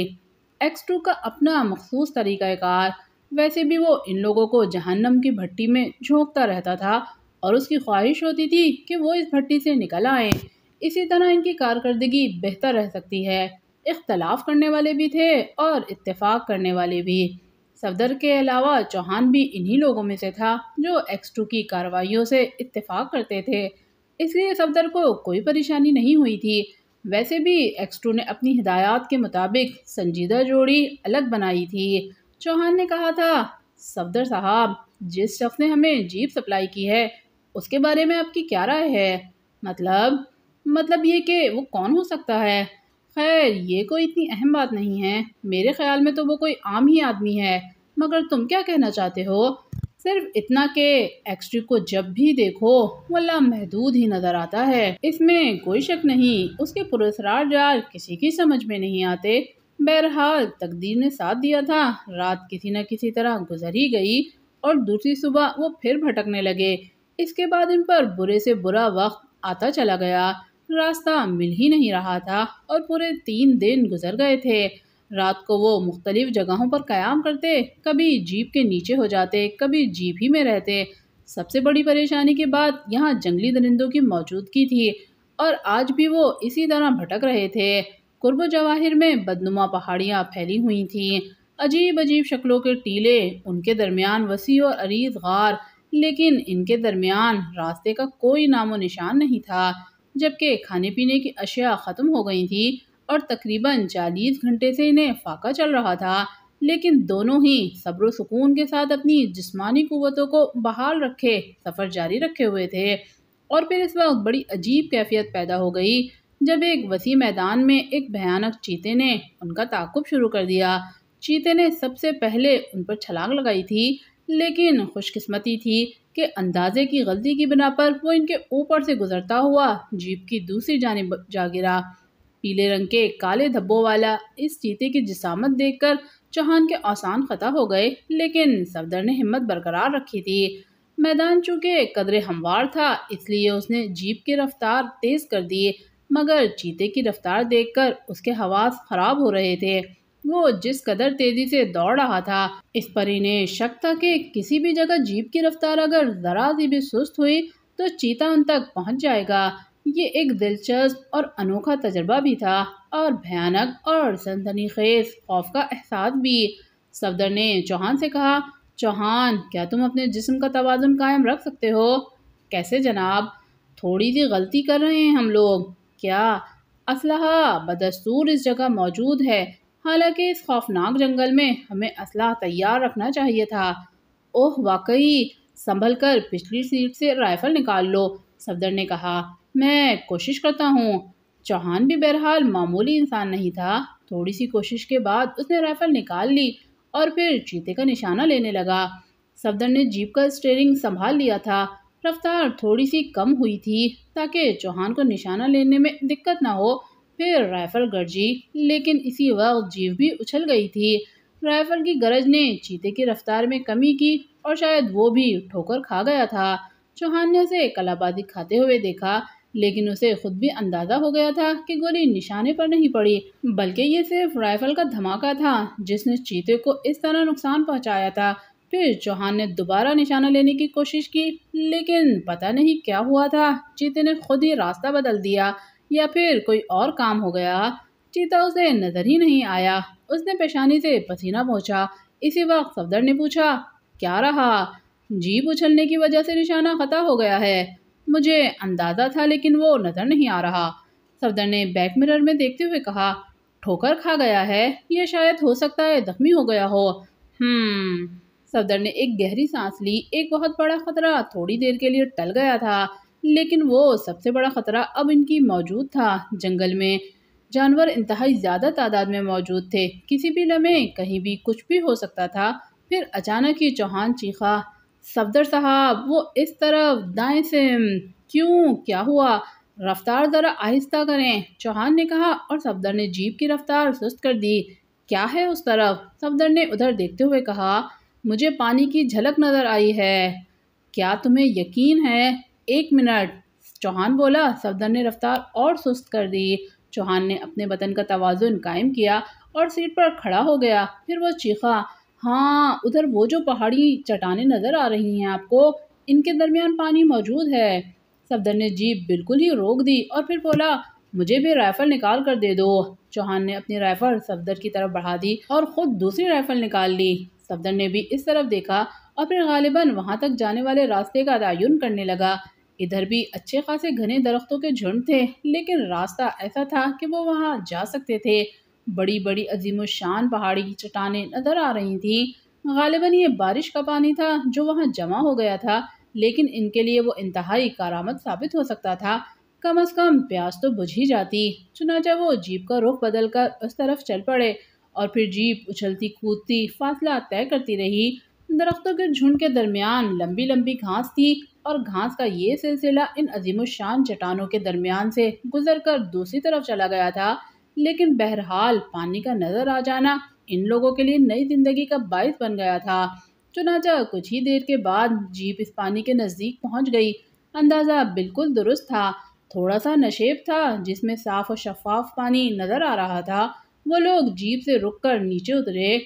X2 کا اپنا مخصوص طریقہ کار، ویسے بھی وہ ان لوگوں کو جہنم کی بھٹی میں جھونکتا رہتا تھا اور اس کی خواہش ہوتی تھی کہ وہ اس بھٹی سے نکل آئیں۔ اسی طرح ان کی کارکردگی بہتر رہ سکتی ہے۔ اختلاف کرنے والے بھی تھے اور اتفاق کرنے والے بھی۔ صفدر کے علاوہ چوہان بھی انہی لوگوں میں سے تھا جو X2 کی کارروائیوں سے اتفاق کرتے تھے، اس لیے صفدر کو کوئی پریشانی نہیں ہوئی تھی۔ ویسے بھی X2 نے اپنی ہدایات کے مطابق سنجیدہ جوڑی الگ بنائی تھی۔ چوہان نے کہا تھا، صفدر صاحب، جس شخص نے ہمیں جیپ سپلائی کی ہے اس کے بارے میں آپ کی کیا رائے ہے؟ مطلب یہ کہ وہ کون ہو سکتا ہے؟ خیر، یہ کوئی اتنی اہم بات نہیں ہے۔ میرے خیال میں تو وہ کوئی عام ہی آدمی ہے، مگر تم کیا کہنا چاہتے ہو؟ صرف اتنا کہ X2 کو جب بھی دیکھو وہ لامحدود ہی نظر آتا ہے، اس میں کوئی شک نہیں۔ اس کے پراسرار جال کسی کی سمجھ میں نہیں آتے۔ بہرحال تقدیر نے ساتھ دیا تھا، رات کسی نہ کسی طرح گزر ہی گئی اور دوسری صبح وہ پھر بھٹکنے لگے۔ اس کے بعد ان پر برے سے برا وقت آتا چلا گیا، راستہ مل ہی نہیں رہا تھا اور پورے 3 دن گزر گئے تھے۔ رات کو وہ مختلف جگہوں پر قیام کرتے، کبھی جیپ کے نیچے ہو جاتے، کبھی جیپ ہی میں رہتے۔ سب سے بڑی پریشانی کی بات یہاں جنگلی درندوں کی موجودگی تھی اور آج بھی وہ اسی طرح بھٹک رہے تھے۔ قرب و جواہر میں بدنما پہاڑیاں پھیلی ہوئی تھیں، عجیب عجیب شکلوں کے ٹیلے، ان کے درمیان وسیع اور عریض غار، لیکن ان کے درمیان راستے کا کوئی نام و نشان نہیں تھا۔ جبکہ کھانے پینے کی اشیاء ختم ہو گئی تھی اور تقریباً 40 گھنٹے سے انہیں فاقہ چل رہا تھا، لیکن دونوں ہی صبر و سکون کے ساتھ اپنی جسمانی قوتوں کو بحال رکھے سفر جاری رکھے ہوئے تھے۔ اور پھر اس وقت بڑی عجیب کیفیت پیدا ہو گئی جب ایک وسیع میدان میں ایک بھیانک چیتے نے ان کا تعاقب شروع کر دیا۔ چیتے نے سب سے پہلے ان پر چھلانگ لگائی تھی، لیکن خوش قسمتی تھی کہ اندازے کی غلطی کی بنا پر وہ ان کے اوپر سے گزرتا ہوا جیپ کی دوسری جانب جا گرا۔ پیلے رنگ کے کالے دھبوں والا اس چیتے کی جسامت دیکھ کر چوہان کے اوسان خطا ہو گئے، لیکن صفدر نے ہمت برقرار رکھی تھی۔ میدان چونکہ قدرے ہموار تھا، اس لیے اس نے جیپ کی رفتار تیز کر دی، مگر چیتے کی رفتار دیکھ کر اس کے حواس خراب ہو رہے تھے۔ وہ جس قدر تیزی سے دوڑ رہا تھا، اس پر انہیں شک تھا کہ کسی بھی جگہ جیپ کی رفتار اگر ذرا سی بھی سست ہوئی تو چیتا ان تک پہنچ جائے گا۔ یہ ایک دلچسپ اور انوکھا تجربہ بھی تھا اور بھیانک اور سنسنی خیز خوف کا احساس بھی۔ صفدر نے چوہان سے کہا، چوہان، کیا تم اپنے جسم کا توازن قائم رکھ سکتے ہو؟ کیسے جناب؟ تھوڑی سی غلطی کر رہے ہیں ہم لوگ۔ کیا؟ اسلحہ بدستور اس جگہ موجود ہے، حالانکہ اس خوفناک جنگل میں ہمیں اسلحہ تیار رکھنا چاہیے تھا۔ اوہ واقعی، سنبھل کر پچھلی سیٹ سے رائفل نکال لو، صفدر نے کہا۔ میں کوشش کرتا ہوں۔ چوہان بھی بہرحال معمولی انسان نہیں تھا۔ تھوڑی سی کوشش کے بعد اس نے رائفل نکال لی اور پھر چیتے کا نشانہ لینے لگا۔ صفدر نے جیپ کا اسٹیئرنگ سنبھال لیا تھا۔ رفتار تھوڑی سی کم ہوئی تھی تاکہ چوہان کو نشانہ لینے میں دقت نہ ہو۔ پھر رائفل گرجی، لیکن اسی وقت جیپ بھی اچھل گئی تھی۔ رائفل کی گرج نے چیتے کی رفتار میں کمی کی اور شاید وہ بھی ٹھوکر کھا گیا تھا۔ چوہان نے اسے کلا بازی کھاتے ہوئے دیکھا، لیکن اسے خود بھی اندازہ ہو گیا تھا کہ گولی نشانے پر نہیں پڑی، بلکہ یہ صرف رائفل کا دھماکہ تھا جس نے چیتے کو اس طرح نقصان پہنچایا تھا۔ پھر چوہان نے دوبارہ نشانہ لینے کی کوشش کی، لیکن پتہ نہیں کیا ہوا تھا، چیتے نے خود ہی راستہ بدل دیا یا پھر کوئی اور کام ہو گیا۔ چیتا اسے نظر ہی نہیں آیا۔ اس نے پیشانی سے پسینہ پہنچا۔ اسی وقت صفدر نے پوچھا، کیا رہا؟ جیپ اچھلنے کی وجہ سے نشانہ خطا ہو گیا ہے۔ مجھے اندازہ تھا لیکن وہ نظر نہیں آ رہا۔ صفدر نے بیک مرر میں دیکھتے ہوئے کہا، ٹھوکر کھا گیا ہے، یہ شاید ہو سکتا ہے زخمی ہو گیا ہو۔ صفدر نے ایک گہری سانس لی۔ ایک بہت بڑا خطرہ تھوڑی دیر کے لیے ٹل گیا تھا، لیکن وہ سب سے بڑا خطرہ اب ان کی موجود تھا۔ جنگل میں جانور انتہائی زیادہ تعداد میں موجود تھے، کسی بھی لمحے کہیں بھی کچھ بھی ہو سکتا تھا۔ پھر اچانک ہی چوہان چیخا، صفدر صاحب، وہ اس طرف، دائیں سے۔ کیوں؟ کیا ہوا؟ رفتار ذرا آہستہ کریں، چوہان نے کہا، اور صفدر نے جیپ کی رفتار سست کر دی۔ کیا ہے اس طرف؟ صفدر نے ادھر دیکھتے ہوئے کہا، مجھے پانی کی جھلک نظر آئی ہے۔ کیا تمہیں یقین ہے؟ ایک منٹ، چوہان بولا۔ صفدر نے رفتار اور سست کر دی۔ چوہان نے اپنے بدن کا توازن قائم کیا اور سیٹ پر کھڑا ہو گیا۔ پھر وہ چیخا، ہاں، ادھر وہ جو پہاڑی چٹانیں نظر آ رہی ہیں آپ کو، ان کے درمیان پانی موجود ہے۔ صفدر نے جیپ بالکل ہی روک دی اور پھر بولا، مجھے بھی رائفل نکال کر دے دو۔ چوہان نے اپنی رائفل صفدر کی طرف بڑھا دی اور خود دوسری رائفل نکال لی۔ صفدر نے بھی اس طرف دیکھا اور پھر غالباً وہاں تک جانے والے راستے کا تعین کرنے لگا۔ ادھر بھی اچھے خاصے گھنے درختوں کے جھنڈ تھے، لیکن راستہ ایسا تھا کہ وہ وہاں جا سکتے تھے۔ بڑی بڑی عظیم الشان پہاڑی چٹانیں نظر آ رہی تھیں۔ غالباً یہ بارش کا پانی تھا جو وہاں جمع ہو گیا تھا، لیکن ان کے لیے وہ انتہائی کارآمد ثابت ہو سکتا تھا۔ کم از کم پیاس تو بجھ ہی جاتی۔ چنانچہ وہ جیپ کا رخ بدل کر اس طرف چل پڑے اور پھر جیپ اچھلتی کودتی فاصلہ طے کرتی رہی۔ درختوں کے جھنڈ کے درمیان لمبی لمبی گھاس تھی اور گھاس کا یہ سلسلہ ان عظیم الشان چٹانوں کے درمیان سے گزر کر دوسری طرف چلا گیا تھا۔ لیکن بہرحال پانی کا نظر آ جانا ان لوگوں کے لیے نئی زندگی کا باعث بن گیا تھا۔ چنانچہ کچھ ہی دیر کے بعد جیپ اس پانی کے نزدیک پہنچ گئی۔ اندازہ بالکل درست تھا، تھوڑا سا نشیب تھا جس میں صاف و شفاف پانی نظر آ رہا تھا۔ وہ لوگ جیپ سے رک کر نیچے اترے۔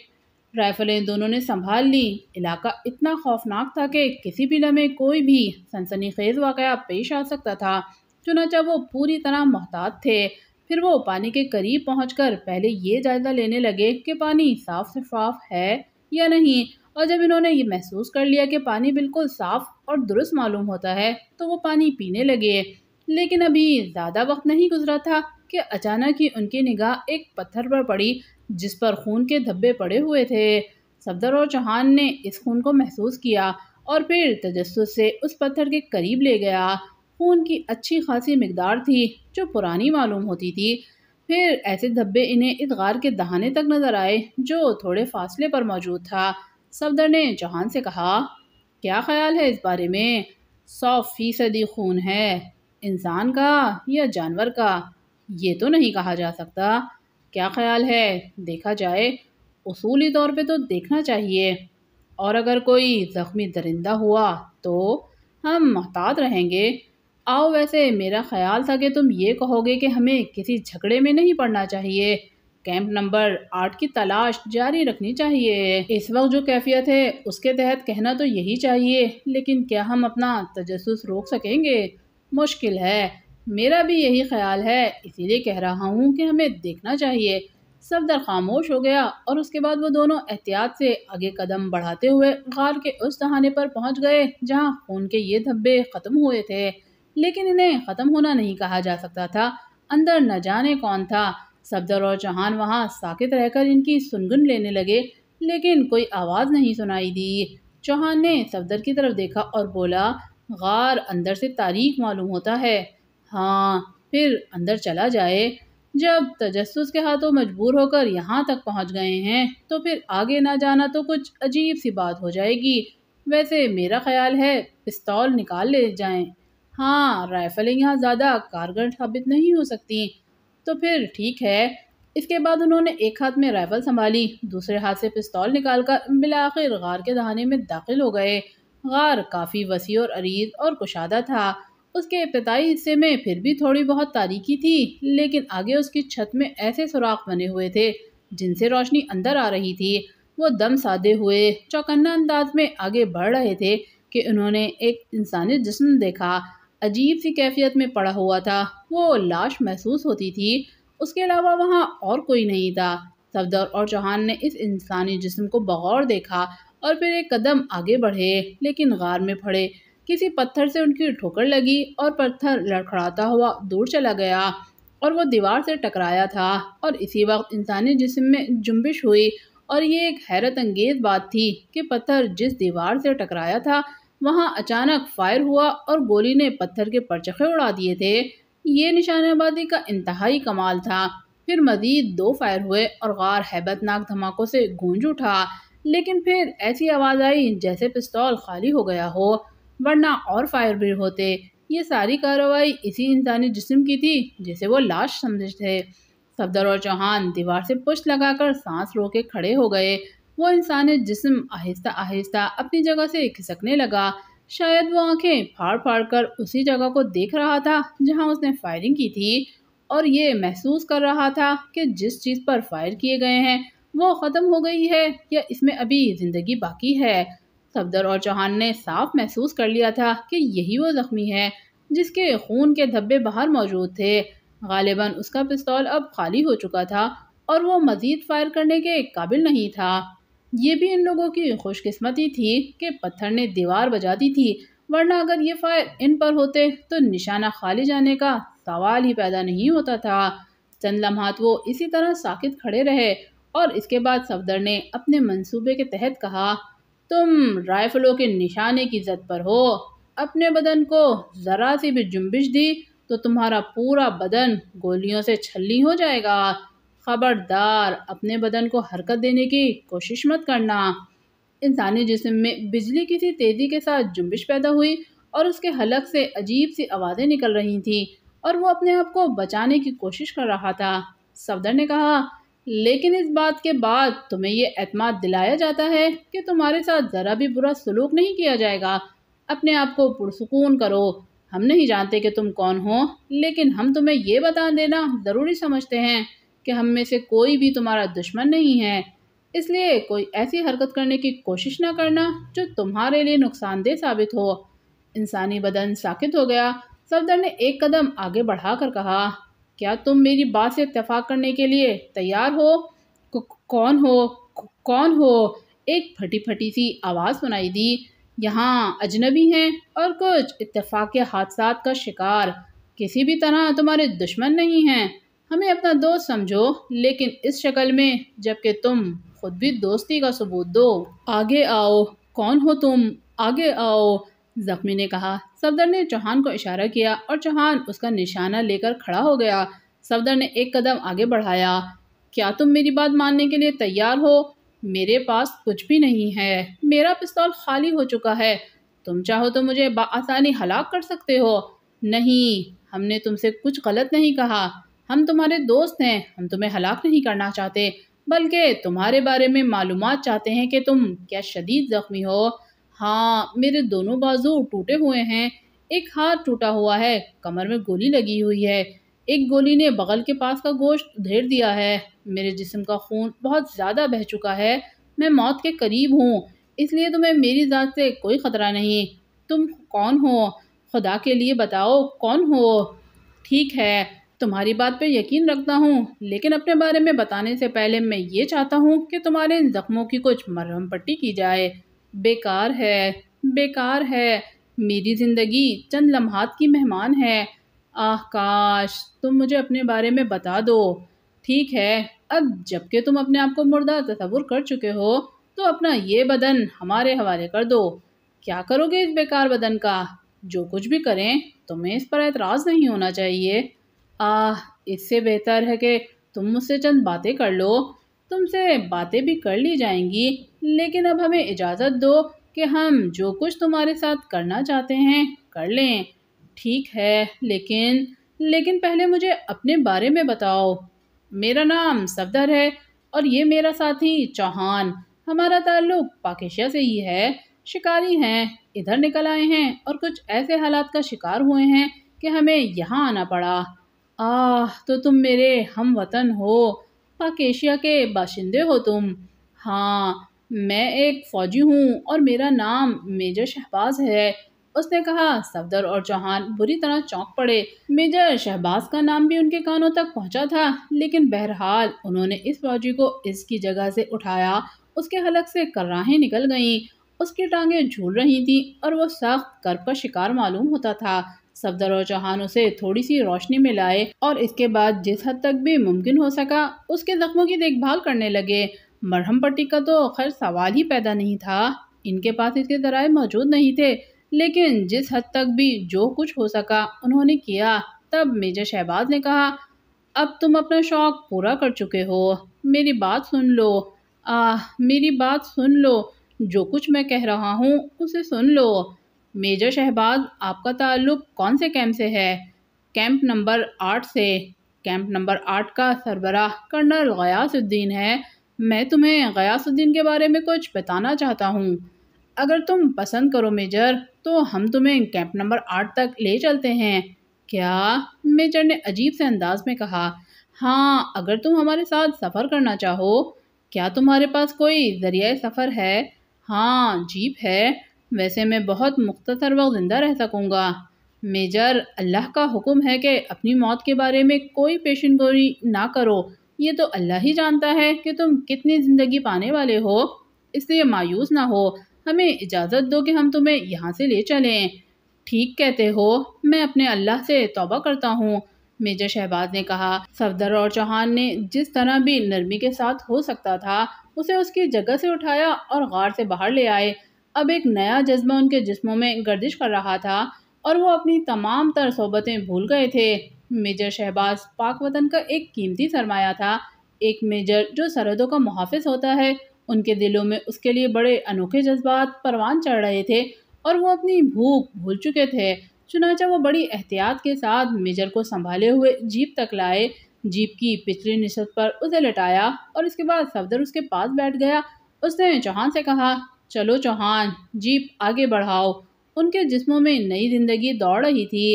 رائفلیں دونوں نے سنبھال لی۔ علاقہ اتنا خوفناک تھا کہ کسی بھی لمحے کوئی بھی سنسنی خیز واقعہ پیش آ سکتا تھا۔ چنانچہ وہ پوری طرح محتاط تھے۔ پھر وہ پانی کے قریب پہنچ کر پہلے یہ جائزہ لینے لگے کہ پانی صاف شفاف ہے یا نہیں، اور جب انہوں نے یہ محسوس کر لیا کہ پانی بالکل صاف اور درست معلوم ہوتا ہے تو وہ پانی پینے لگے۔ لیکن ابھی زیادہ وقت نہیں گزرا تھا کہ اچانک ہی ان کی نگاہ ایک پتھر پر پڑی جس پر خون کے دھبے پڑے ہوئے تھے۔ صفدر اور چوہان نے اس خون کو محسوس کیا اور پھر تجسس سے اس پتھر کے قریب لے گیا۔ خون کی اچھی خاصی مقدار تھی جو پرانی معلوم ہوتی تھی۔ پھر ایسے دھبے انہیں اس غار کے دہانے تک نظر آئے جو تھوڑے فاصلے پر موجود تھا۔ صفدر نے چوہان سے کہا، کیا خیال ہے اس بارے میں؟ 100% خون ہے، انسان کا یا جانور کا یہ تو نہیں کہا جا سکتا۔ کیا خیال ہے دیکھا جائے؟ اصولی طور پہ تو دیکھنا چاہیے، اور اگر کوئی زخمی درندہ ہوا تو ہم محتاط رہیں گے۔ آؤ، ویسے میرا خیال تھا کہ تم یہ کہو گے کہ ہمیں کسی جھگڑے میں نہیں پڑنا چاہیے، کیمپ نمبر 8 کی تلاش جاری رکھنی چاہیے۔ اس وقت جو کیفیت ہے اس کے تحت کہنا تو یہی چاہیے، لیکن کیا ہم اپنا تجسس روک سکیں گے؟ مشکل ہے۔ میرا بھی یہی خیال ہے، اسی لیے کہہ رہا ہوں کہ ہمیں دیکھنا چاہیے۔ صفدر خاموش ہو گیا اور اس کے بعد وہ دونوں احتیاط سے آگے قدم بڑھاتے ہوئے غار کے اس دہانے پر پہنچ گئے جہاں خون کے یہ دھبے ختم ہوئے تھے، لیکن انہیں ختم ہونا نہیں کہا جا سکتا تھا۔ اندر نہ جانے کون تھا۔ صفدر اور چوہان وہاں ساکت رہ کر ان کی سنگن لینے لگے، لیکن کوئی آواز نہیں سنائی دی۔ چوہان نے صفدر کی طرف دیکھا اور بولا، غار اندر سے تاریک معلوم ہوتا ہے۔ ہاں، پھر اندر چلا جائے۔ جب تجسس کے ہاتھوں مجبور ہو کر یہاں تک پہنچ گئے ہیں تو پھر آگے نہ جانا تو کچھ عجیب سی بات ہو جائے گی۔ ویسے میرا خیال ہے پستول نکال لے جائیں۔ ہاں، رائفلیں یہاں زیادہ کارگر ثابت نہیں ہو سکتی۔ تو پھر ٹھیک ہے۔ اس کے بعد انہوں نے ایک ہاتھ میں رائفل سنبھالی، دوسرے ہاتھ سے پستول نکال کر بالآخر غار کے دہانے میں داخل ہو گئے۔ غار کافی وسیع اور عریض اور کشادہ تھا۔ اس کے ابتدائی حصے میں پھر بھی تھوڑی بہت تاریکی تھی، لیکن آگے اس کی چھت میں ایسے سوراخ بنے ہوئے تھے جن سے روشنی اندر آ رہی تھی۔ وہ دم سادے ہوئے چوکنا انداز میں آگے بڑھ رہے تھے کہ انہوں نے ایک انسانی جسم دیکھا۔ عجیب سی کیفیت میں پڑا ہوا تھا، وہ لاش محسوس ہوتی تھی، اس کے علاوہ وہاں اور کوئی نہیں تھا۔ صفدر اور چوہان نے اس انسانی جسم کو بغور دیکھا اور پھر ایک قدم آگے بڑھے، لیکن غار میں پڑے کسی پتھر سے ان کی ٹھوکر لگی اور پتھر لڑکھڑاتا ہوا دور چلا گیا اور وہ دیوار سے ٹکرایا تھا، اور اسی وقت انسانی جسم میں جنبش ہوئی، اور یہ ایک حیرت انگیز بات تھی کہ پتھر جس دیوار سے ٹکرایا تھا وہاں اچانک فائر ہوا اور گولی نے پتھر کے پرچخے اڑا دیے تھے۔ یہ نشانہ بازی کا انتہائی کمال تھا۔ پھر مزید 2 فائر ہوئے اور غار ہیبت ناک دھماکوں سے گونج اٹھا، لیکن پھر ایسی آواز آئی جیسے پستول خالی ہو گیا ہو، ورنہ اور فائر بھی ہوتے۔ یہ ساری کارروائی اسی انسانی جسم کی تھی جسے وہ لاش سمجھے تھے۔ صفدر اور چوہان دیوار سے پشت لگا کر سانس روکے کھڑے ہو گئے۔ وہ انسانی جسم آہستہ آہستہ اپنی جگہ سے کھسکنے لگا۔ شاید وہ آنکھیں پھاڑ پھاڑ کر اسی جگہ کو دیکھ رہا تھا جہاں اس نے فائرنگ کی تھی، اور یہ محسوس کر رہا تھا کہ جس چیز پر فائر کیے گئے ہیں وہ ختم ہو گئی ہے یا اس میں ابھی زندگی باقی ہے۔ صفدر اور چوہان نے صاف محسوس کر لیا تھا کہ یہی وہ زخمی ہے جس کے خون کے دھبے باہر موجود تھے۔ غالباً اس کا پستول اب خالی ہو چکا تھا اور وہ مزید فائر کرنے کے قابل نہیں تھا۔ یہ بھی ان لوگوں کی خوش قسمتی تھی کہ پتھر نے دیوار بجا دی تھی، ورنہ اگر یہ فائر ان پر ہوتے تو نشانہ خالی جانے کا سوال ہی پیدا نہیں ہوتا تھا۔ چند لمحات وہ اسی طرح ساکت کھڑے رہے اور اس کے بعد صفدر نے اپنے منصوبے کے تحت کہا، تم رائفلوں کے نشانے کی زد پر ہو۔ اپنے بدن کو ذرا سی بھی جنبش دی تو تمہارا پورا بدن گولیوں سے چھلنی ہو جائے گا۔ خبردار اپنے بدن کو حرکت دینے کی کوشش مت کرنا۔ انسانی جسم میں بجلی کی سی تیزی کے ساتھ جنبش پیدا ہوئی اور اس کے حلق سے عجیب سی آوازیں نکل رہی تھیں اور وہ اپنے آپ کو بچانے کی کوشش کر رہا تھا۔ صفدر نے کہا، لیکن اس بات کے بعد تمہیں یہ اعتماد دلایا جاتا ہے کہ تمہارے ساتھ ذرا بھی برا سلوک نہیں کیا جائے گا۔ اپنے آپ کو پرسکون کرو۔ ہم نہیں جانتے کہ تم کون ہو، لیکن ہم تمہیں یہ بتا دینا ضروری سمجھتے ہیں کہ ہم میں سے کوئی بھی تمہارا دشمن نہیں ہے، اس لیے کوئی ایسی حرکت کرنے کی کوشش نہ کرنا جو تمہارے لیے نقصان دہ ثابت ہو۔ انسانی بدن ساکت ہو گیا۔ صفدر نے ایک قدم آگے بڑھا کر کہا، کیا تم میری بات سے اتفاق کرنے کے لیے تیار ہو؟ کون ہو؟ کون ہو؟ ایک پھٹی پھٹی سی آواز سنائی دی۔ یہاں اجنبی ہیں اور کچھ اتفاقی حادثات کا شکار، کسی بھی طرح تمہارے دشمن نہیں ہیں۔ ہمیں اپنا دوست سمجھو، لیکن اس شکل میں جبکہ تم خود بھی دوستی کا ثبوت دو۔ آگے آؤ۔ کون ہو تم؟ آگے آؤ، زخمی نے کہا۔ صفدر نے چوہان کو اشارہ کیا اور چوہان اس کا نشانہ لے کر کھڑا ہو گیا۔ صفدر نے ایک قدم آگے بڑھایا، کیا تم میری بات ماننے کے لیے تیار ہو؟ میرے پاس کچھ بھی نہیں ہے، میرا پستول خالی ہو چکا ہے، تم چاہو تو مجھے بآسانی ہلاک کر سکتے ہو۔ نہیں، ہم نے تم سے کچھ غلط نہیں کہا، ہم تمہارے دوست ہیں، ہم تمہیں ہلاک نہیں کرنا چاہتے، بلکہ تمہارے بارے میں معلومات چاہتے ہیں کہ تم کیا شدید زخمی ہو۔ ہاں، میرے دونوں بازو ٹوٹے ہوئے ہیں، ایک ہاتھ ٹوٹا ہوا ہے، کمر میں گولی لگی ہوئی ہے، ایک گولی نے بغل کے پاس کا گوشت ادھیڑ دیا ہے، میرے جسم کا خون بہت زیادہ بہہ چکا ہے، میں موت کے قریب ہوں، اس لیے تمہیں میری ذات سے کوئی خطرہ نہیں۔ تم کون ہو؟ خدا کے لیے بتاؤ کون ہو؟ ٹھیک ہے، تمہاری بات پہ یقین رکھتا ہوں، لیکن اپنے بارے میں بتانے سے پہلے میں یہ چاہتا ہوں کہ تمہارے ان زخموں کی کچھ مرہم پٹی کی جائے۔ بیکار ہے، بیکار ہے، میری زندگی چند لمحات کی مہمان ہے۔ کاش تم مجھے اپنے بارے میں بتا دو۔ ٹھیک ہے، اب جب کہ تم اپنے آپ کو مردہ تصور کر چکے ہو تو اپنا یہ بدن ہمارے حوالے کر دو۔ کیا کرو گے اس بیکار بدن کا؟ جو کچھ بھی کریں تمہیں اس پر اعتراض نہیں ہونا چاہیے۔ اس سے بہتر ہے کہ تم مجھ سے چند باتیں کر لو۔ تم سے باتیں بھی کر لی جائیں گی، لیکن اب ہمیں اجازت دو کہ ہم جو کچھ تمہارے ساتھ کرنا چاہتے ہیں کر لیں۔ ٹھیک ہے، لیکن پہلے مجھے اپنے بارے میں بتاؤ۔ میرا نام صفدر ہے اور یہ میرا ساتھی چوہان، ہمارا تعلق پاک ایشیا سے ہی ہے، شکاری ہیں، ادھر نکل آئے ہیں اور کچھ ایسے حالات کا شکار ہوئے ہیں کہ ہمیں یہاں آنا پڑا۔ تو تم میرے ہم وطن ہو، پاک ایشیا کے باشندے ہو تم؟ ہاں، میں ایک فوجی ہوں اور میرا نام میجر شہباز ہے، اس نے کہا۔ صفدر اور چوہان بری طرح چونک پڑے۔ میجر شہباز کا نام بھی ان کے کانوں تک پہنچا تھا، لیکن بہرحال انہوں نے اس فوجی کو اس کی جگہ سے اٹھایا۔ اس کے حلق سے کرراہیں نکل گئیں، اس کی ٹانگیں جھول رہی تھیں اور وہ سخت کرب کا شکار معلوم ہوتا تھا۔ صفدر اور چوہان اسے تھوڑی سی روشنی میں لائے اور اس کے بعد جس حد تک بھی ممکن ہو سکا اس کے زخموں کی دیکھ بھال کرنے لگے۔ مرہم پٹی کا تو خیر سوال ہی پیدا نہیں تھا، ان کے پاس اس کے ذرائع موجود نہیں تھے، لیکن جس حد تک بھی جو کچھ ہو سکا انہوں نے کیا۔ تب میجر شہباز نے کہا، اب تم اپنا شوق پورا کر چکے ہو، میری بات سن لو۔ میری بات سن لو، جو کچھ میں کہہ رہا ہوں اسے سن لو۔ میجر شہباز، آپ کا تعلق کون سے کیمپ سے ہے؟ کیمپ نمبر 8 سے۔ کیمپ نمبر 8 کا سربراہ کرنل غیاث الدین ہے۔ میں تمہیں غیاث الدین کے بارے میں کچھ بتانا چاہتا ہوں۔ اگر تم پسند کرو میجر تو ہم تمہیں کیمپ نمبر 8 تک لے چلتے ہیں۔ کیا؟ میجر نے عجیب سے انداز میں کہا۔ ہاں، اگر تم ہمارے ساتھ سفر کرنا چاہو۔ کیا تمہارے پاس کوئی ذریعہ سفر ہے؟ ہاں، جیپ ہے، ویسے میں بہت مختصر وقت زندہ رہ سکوں گا۔ میجر، اللہ کا حکم ہے کہ اپنی موت کے بارے میں کوئی پیشن گوئی نہ کرو، یہ تو اللہ ہی جانتا ہے کہ تم کتنی زندگی پانے والے ہو، اس لیے مایوس نہ ہو، ہمیں اجازت دو کہ ہم تمہیں یہاں سے لے چلیں۔ ٹھیک کہتے ہو، میں اپنے اللہ سے توبہ کرتا ہوں، میجر شہباز نے کہا۔ صفدر اور چوہان نے جس طرح بھی نرمی کے ساتھ ہو سکتا تھا اسے اس کی جگہ سے اٹھایا اور غار سے باہر لے آئے۔ اب ایک نیا جذبہ ان کے جسموں میں گردش کر رہا تھا اور وہ اپنی تمام تر صحبتیں بھول گئے تھے۔ میجر شہباز پاک وطن کا ایک قیمتی سرمایہ تھا۔ ایک میجر جو سرحدوں کا محافظ ہوتا ہے، ان کے دلوں میں اس کے لیے بڑے انوکھے جذبات پروان چڑھ رہے تھے اور وہ اپنی بھوک بھول چکے تھے۔ چنانچہ وہ بڑی احتیاط کے ساتھ میجر کو سنبھالے ہوئے جیپ تک لائے، جیپ کی پچھلی نشست پر اسے لٹایا اور اس کے بعد صفدر اس کے پاس بیٹھ گیا۔ اس نے چوہان سے کہا، چلو چوہان، جیپ آگے بڑھاؤ۔ ان کے جسموں میں نئی زندگی دوڑ رہی تھی۔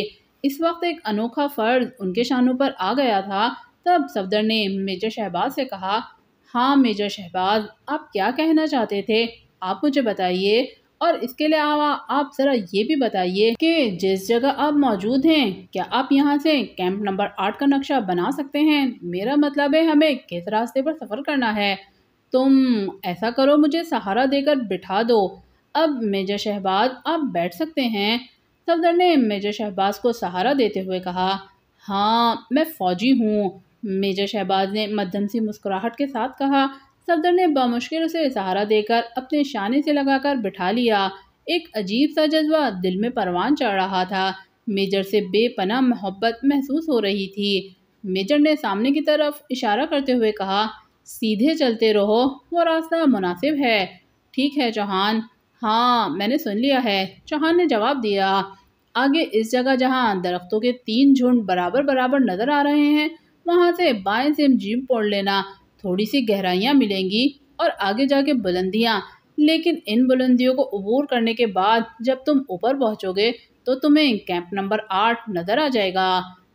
اس وقت ایک انوکھا فرض ان کے شانوں پر آ گیا تھا۔ تب صفدر نے میجر شہباز سے کہا، ہاں میجر شہباز، آپ کیا کہنا چاہتے تھے؟ آپ مجھے بتائیے، اور اس کے علاوہ آپ ذرا یہ بھی بتائیے کہ جس جگہ آپ موجود ہیں کیا آپ یہاں سے کیمپ نمبر 8 کا نقشہ بنا سکتے ہیں؟ میرا مطلب ہے ہمیں کس راستے پر سفر کرنا ہے۔ تم ایسا کرو، مجھے سہارا دے کر بٹھا دو۔ اب میجر شہباز، آپ بیٹھ سکتے ہیں۔ صفدر نے میجر شہباز کو سہارا دیتے ہوئے کہا، ہاں، میں فوجی ہوں، میجر شہباز نے مدھم سی مسکراہٹ کے ساتھ کہا۔ صفدر نے بامشکل اسے سہارا دے کر اپنے شانے سے لگا کر بٹھا لیا۔ ایک عجیب سا جذبہ دل میں پروان چڑھ رہا تھا۔ میجر سے بے پناہ محبت محسوس ہو رہی تھی۔ میجر نے سامنے کی طرف اشارہ کرتے ہوئے کہا، سیدھے چلتے رہو، وہ راستہ مناسب ہے۔ ٹھیک ہے چوہان، ہاں میں نے سن لیا ہے، چوہان نے جواب دیا۔ آگے اس جگہ جہاں درختوں کے 3 جھنڈ برابر برابر نظر آ رہے ہیں، وہاں سے بائیں سے جیپ موڑ لینا، تھوڑی سی گہرائیاں ملیں گی اور آگے جا کے بلندیاں، لیکن ان بلندیوں کو عبور کرنے کے بعد جب تم اوپر پہنچو گے تو تمہیں کیمپ نمبر 8 نظر آ جائے گا،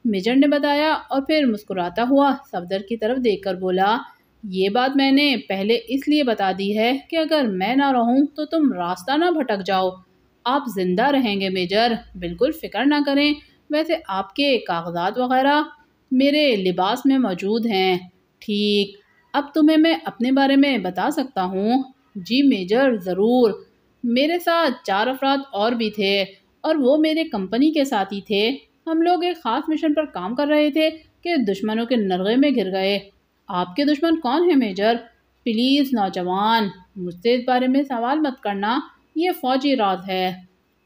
میجر نے بتایا، اور پھر مسکراتا ہوا صفدر کی طرف دیکھ کر بولا، یہ بات میں نے پہلے اس لیے بتا دی ہے کہ اگر میں نہ رہوں تو تم راستہ نہ بھٹک جاؤ۔ آپ زندہ رہیں گے میجر، بالکل فکر نہ کریں، ویسے آپ کے کاغذات وغیرہ میرے لباس میں موجود ہیں۔ ٹھیک، اب تمہیں میں اپنے بارے میں بتا سکتا ہوں؟ جی میجر، ضرور۔ میرے ساتھ 4 افراد اور بھی تھے اور وہ میرے کمپنی کے ساتھی تھے۔ ہم لوگ ایک خاص مشن پر کام کر رہے تھے کہ دشمنوں کے نرغے میں گر گئے۔ آپ کے دشمن کون ہیں میجر؟ پلیز نوجوان، مجھ سے اس بارے میں سوال مت کرنا، یہ فوجی راز ہے۔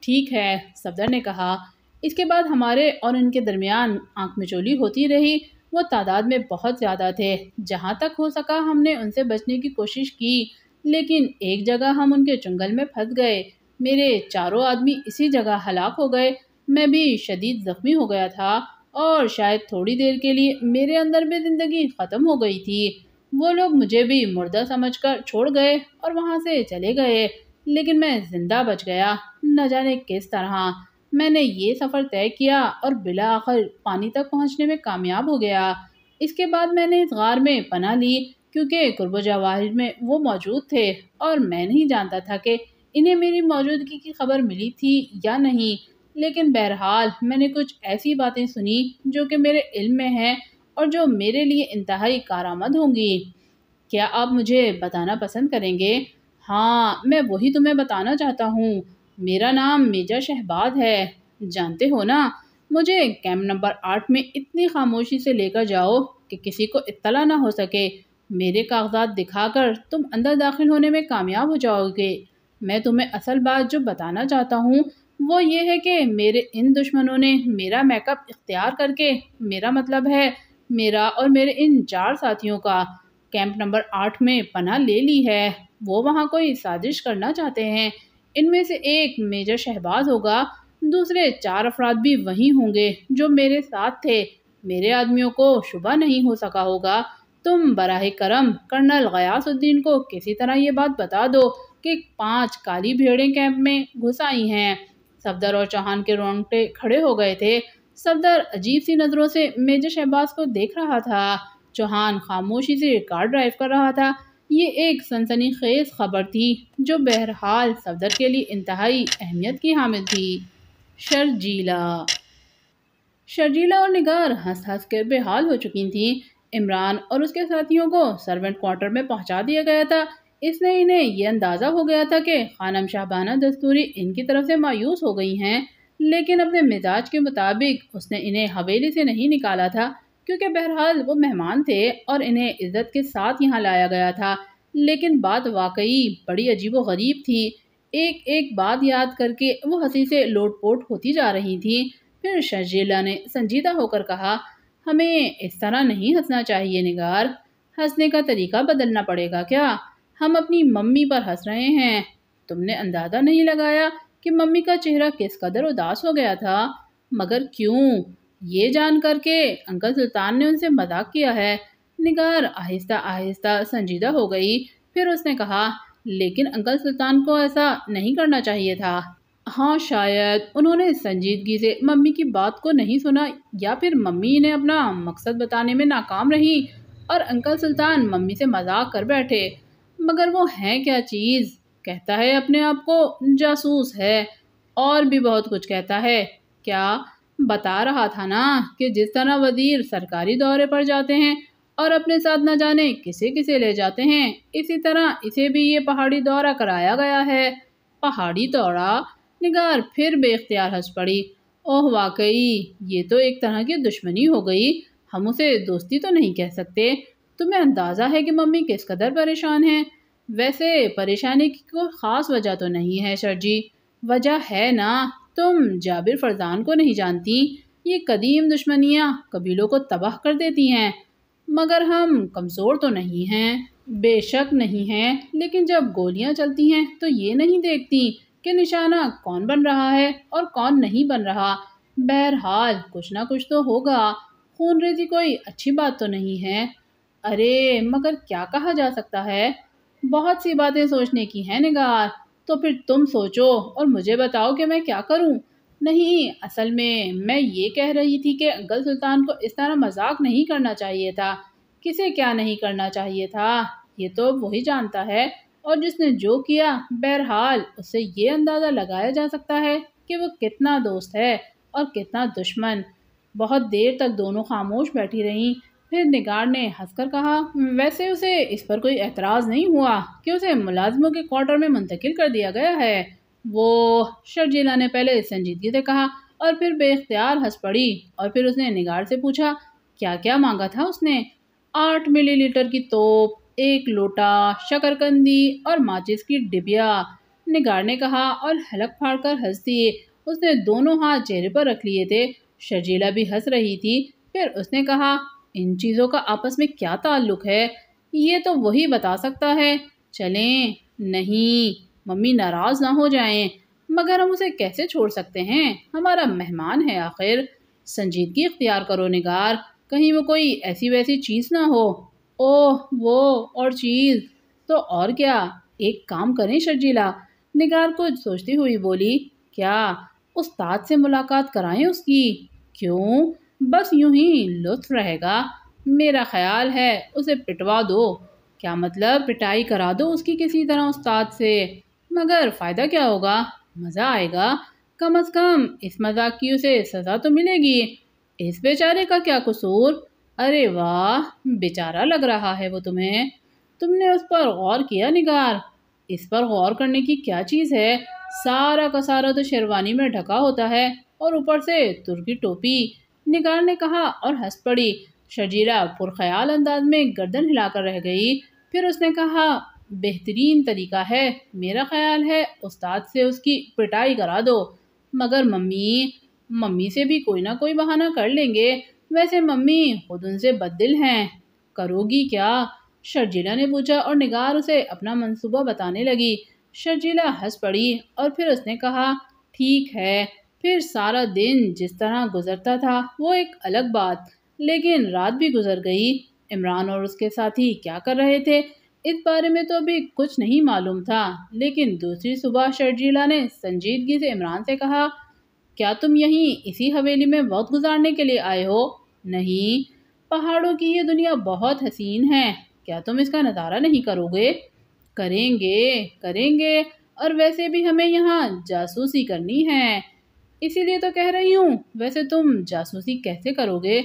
ٹھیک ہے، صفدر نے کہا۔ اس کے بعد ہمارے اور ان کے درمیان آنکھ مچولی ہوتی رہی۔ وہ تعداد میں بہت زیادہ تھے، جہاں تک ہو سکا ہم نے ان سے بچنے کی کوشش کی، لیکن ایک جگہ ہم ان کے چنگل میں پھنس گئے۔ میرے 4 آدمی اسی جگہ ہلاک ہو گئے، میں بھی شدید زخمی ہو گیا تھا اور شاید تھوڑی دیر کے لیے میرے اندر بھی زندگی ختم ہو گئی تھی۔ وہ لوگ مجھے بھی مردہ سمجھ کر چھوڑ گئے اور وہاں سے چلے گئے۔ لیکن میں زندہ بچ گیا، نہ جانے کس طرح۔ میں نے یہ سفر طے کیا اور بالآخر پانی تک پہنچنے میں کامیاب ہو گیا۔ اس کے بعد میں نے اس غار میں پناہ لی کیونکہ قرب و جواہر میں وہ موجود تھے اور میں نہیں جانتا تھا کہ انہیں میری موجودگی کی خبر ملی تھی یا نہیں، لیکن بہرحال میں نے کچھ ایسی باتیں سنی جو کہ میرے علم میں ہیں اور جو میرے لیے انتہائی کارآمد ہوں گی۔ کیا آپ مجھے بتانا پسند کریں گے؟ ہاں، میں وہی تمہیں بتانا چاہتا ہوں۔ میرا نام میجر شہباز ہے۔ جانتے ہو نا، مجھے کیمپ نمبر 8 میں اتنی خاموشی سے لے کر جاؤ کہ کسی کو اطلاع نہ ہو سکے۔ میرے کاغذات دکھا کر تم اندر داخل ہونے میں کامیاب ہو جاؤ گے۔ میں تمہیں اصل بات جو بتانا چاہتا ہوں وہ یہ ہے کہ میرے ان دشمنوں نے میرا میک اپ اختیار کر کے، میرا مطلب ہے میرا اور میرے ان 4 ساتھیوں کا، کیمپ نمبر 8 میں پناہ لے لی ہے۔ وہ وہاں کوئی سازش کرنا چاہتے ہیں۔ ان میں سے ایک میجر شہباز ہوگا، دوسرے 4 افراد بھی وہی ہوں گے جو میرے ساتھ تھے۔ میرے آدمیوں کو شبہ نہیں ہو سکا ہوگا۔ تم براہ کرم کرنل غیاث الدین کو کسی طرح یہ بات بتا دو کہ 5 کالی بھیڑیں کیمپ میں گھس آئی ہیں۔ صفدر اور چوہان کے رونگٹے کھڑے ہو گئے تھے۔ صفدر عجیب سی نظروں سے میجر شہباز کو دیکھ رہا تھا۔ چوہان خاموشی سے کار ڈرائیو کر رہا تھا۔ یہ ایک سنسنی خیز خبر تھی جو بہرحال صفدر کے لیے انتہائی اہمیت کی حامل تھی۔ شرجیلا اور نگار ہنس ہنس کر بے حال ہو چکی تھیں۔ عمران اور اس کے ساتھیوں کو سرونٹ کوارٹر میں پہنچا دیا گیا تھا۔ اس نے انہیں یہ اندازہ ہو گیا تھا کہ خانم شاہبانہ دستوری ان کی طرف سے مایوس ہو گئی ہیں، لیکن اپنے مزاج کے مطابق اس نے انہیں حویلی سے نہیں نکالا تھا کیونکہ بہرحال وہ مہمان تھے اور انہیں عزت کے ساتھ یہاں لایا گیا تھا۔ لیکن بات واقعی بڑی عجیب و غریب تھی۔ ایک ایک بات یاد کر کے وہ ہنسی سے لوٹ پوٹ ہوتی جا رہی تھی۔ پھر شرجیلا نے سنجیدہ ہو کر کہا، ہمیں اس طرح نہیں ہنسنا چاہیے نگار۔ ہنسنے کا طریقہ بدلنا پڑے گا کیا؟ ہم اپنی ممی پر ہنس رہے ہیں۔ تم نے اندازہ نہیں لگایا کہ ممی کا چہرہ کس قدر اداس ہو گیا تھا؟ مگر کیوں؟ یہ جان کر کے انکل سلطان نے ان سے مذاق کیا ہے۔ نگار آہستہ آہستہ سنجیدہ ہو گئی۔ پھر اس نے کہا، لیکن انکل سلطان کو ایسا نہیں کرنا چاہیے تھا۔ ہاں، شاید انہوں نے سنجیدگی سے ممی کی بات کو نہیں سنا، یا پھر ممی انہیں اپنا مقصد بتانے میں ناکام رہی اور انکل سلطان ممی سے مذاق کر بیٹھے۔ مگر وہ ہیں کیا چیز؟ کہتا ہے اپنے آپ کو جاسوس ہے، اور بھی بہت کچھ کہتا ہے۔ کیا بتا رہا تھا نا کہ جس طرح وزیر سرکاری دورے پر جاتے ہیں اور اپنے ساتھ نہ جانے کسے کسے لے جاتے ہیں، اسی طرح اسے بھی یہ پہاڑی دورہ کرایا گیا ہے۔ پہاڑی دورہ؟ نگار پھر بے اختیار ہنس پڑی۔ اوہ، واقعی یہ تو ایک طرح کی دشمنی ہو گئی۔ ہم اسے دوستی تو نہیں کہہ سکتے۔ تمہیں اندازہ ہے کہ ممی کس قدر پریشان ہیں؟ ویسے پریشانی کی کوئی خاص وجہ تو نہیں ہے شرجی۔ وجہ ہے نا، تم جابر فرزان کو نہیں جانتی۔ یہ قدیم دشمنیاں قبیلوں کو تباہ کر دیتی ہیں۔ مگر ہم کمزور تو نہیں ہیں۔ بے شک نہیں ہیں، لیکن جب گولیاں چلتی ہیں تو یہ نہیں دیکھتی کہ نشانہ کون بن رہا ہے اور کون نہیں بن رہا۔ بہرحال کچھ نہ کچھ تو ہوگا۔ خون ریزی کوئی اچھی بات تو نہیں ہے۔ ارے مگر کیا کہا جا سکتا ہے؟ بہت سی باتیں سوچنے کی ہیں نگار۔ تو پھر تم سوچو اور مجھے بتاؤ کہ میں کیا کروں۔ نہیں، اصل میں یہ کہہ رہی تھی کہ انکل سلطان کو اس طرح مذاق نہیں کرنا چاہیے تھا۔ کسے کیا نہیں کرنا چاہیے تھا یہ تو وہی جانتا ہے، اور جس نے جو کیا بہرحال اس سے یہ اندازہ لگایا جا سکتا ہے کہ وہ کتنا دوست ہے اور کتنا دشمن۔ بہت دیر تک دونوں خاموش بیٹھی رہیں۔ پھر نگار نے ہنس کر کہا، ویسے اسے اس پر کوئی اعتراض نہیں ہوا کہ اسے ملازموں کے کوارٹر میں منتقل کر دیا گیا ہے؟ وہ شرجیلا نے پہلے سنجیدگی سے کہا اور پھر بے اختیار ہنس پڑی، اور پھر اس نے نگار سے پوچھا، کیا کیا مانگا تھا اس نے؟ 8 ملی لیٹر کی توپ، 1 لوٹا، شکرکندی اور ماچس کی ڈبیا، نگار نے کہا اور حلق پھاڑ کر ہنس دیے۔ اس نے دونوں ہاتھ چہرے پر رکھ لیے تھے۔ شرجیلا بھی ہنس رہی تھی۔ پھر اس نے کہا، ان چیزوں کا آپس میں کیا تعلق ہے؟ یہ تو وہی بتا سکتا ہے۔ چلیں۔ نہیں، ممی ناراض نہ ہو جائیں۔ مگر ہم اسے کیسے چھوڑ سکتے ہیں؟ ہمارا مہمان ہے آخر۔ سنجیدگی اختیار کرو نگار، کہیں وہ کوئی ایسی ویسی چیز نہ ہو۔ اوہ، وہ اور چیز تو اور کیا؟ ایک کام کریں شرجیلا، نگار کچھ سوچتی ہوئی بولی، کیا استاد سے ملاقات کرائیں اس کی؟ کیوں؟ بس یوں ہی لطف رہے گا۔ میرا خیال ہے اسے پٹوا دو۔ کیا مطلب؟ پٹائی کرا دو اس کی کسی طرح استاد سے۔ مگر فائدہ کیا ہوگا؟ مزہ آئے گا۔ کم از کم اس مذاق کی اسے سزا تو ملے گی۔ اس بیچارے کا کیا قصور؟ ارے واہ، بیچارہ لگ رہا ہے وہ تمہیں۔ تم نے اس پر غور کیا نگار؟ اس پر غور کرنے کی کیا چیز ہے؟ سارا کا سارا تو شیروانی میں ڈھکا ہوتا ہے اور اوپر سے ترکی ٹوپی، نگار نے کہا اور ہنس پڑی۔ شرجیلہ پرخیال انداز میں گردن ہلا کر رہ گئی۔ پھر اس نے کہا، بہترین طریقہ ہے، میرا خیال ہے استاد سے اس کی پٹائی کرا دو۔ مگر ممی سے بھی کوئی نہ کوئی بہانہ کر لیں گے۔ ویسے ممی خود ان سے بددل ہیں۔ کرو گی کیا؟ شرجیلہ نے پوچھا اور نگار اسے اپنا منصوبہ بتانے لگی۔ شرجیلہ ہنس پڑی اور پھر اس نے کہا، ٹھیک ہے۔ پھر سارا دن جس طرح گزرتا تھا وہ ایک الگ بات، لیکن رات بھی گزر گئی۔ عمران اور اس کے ساتھی کیا کر رہے تھے اس بارے میں تو ابھی کچھ نہیں معلوم تھا، لیکن دوسری صبح شرجیلہ نے سنجیدگی سے عمران سے کہا، کیا تم یہیں اسی حویلی میں وقت گزارنے کے لیے آئے ہو؟ نہیں، پہاڑوں کی یہ دنیا بہت حسین ہے، کیا تم اس کا نظارہ نہیں کرو گے؟ کریں گے، اور ویسے بھی ہمیں یہاں جاسوسی کرنی ہے، اسی لیے تو کہہ رہی ہوں۔ ویسے تم جاسوسی کیسے کرو گے؟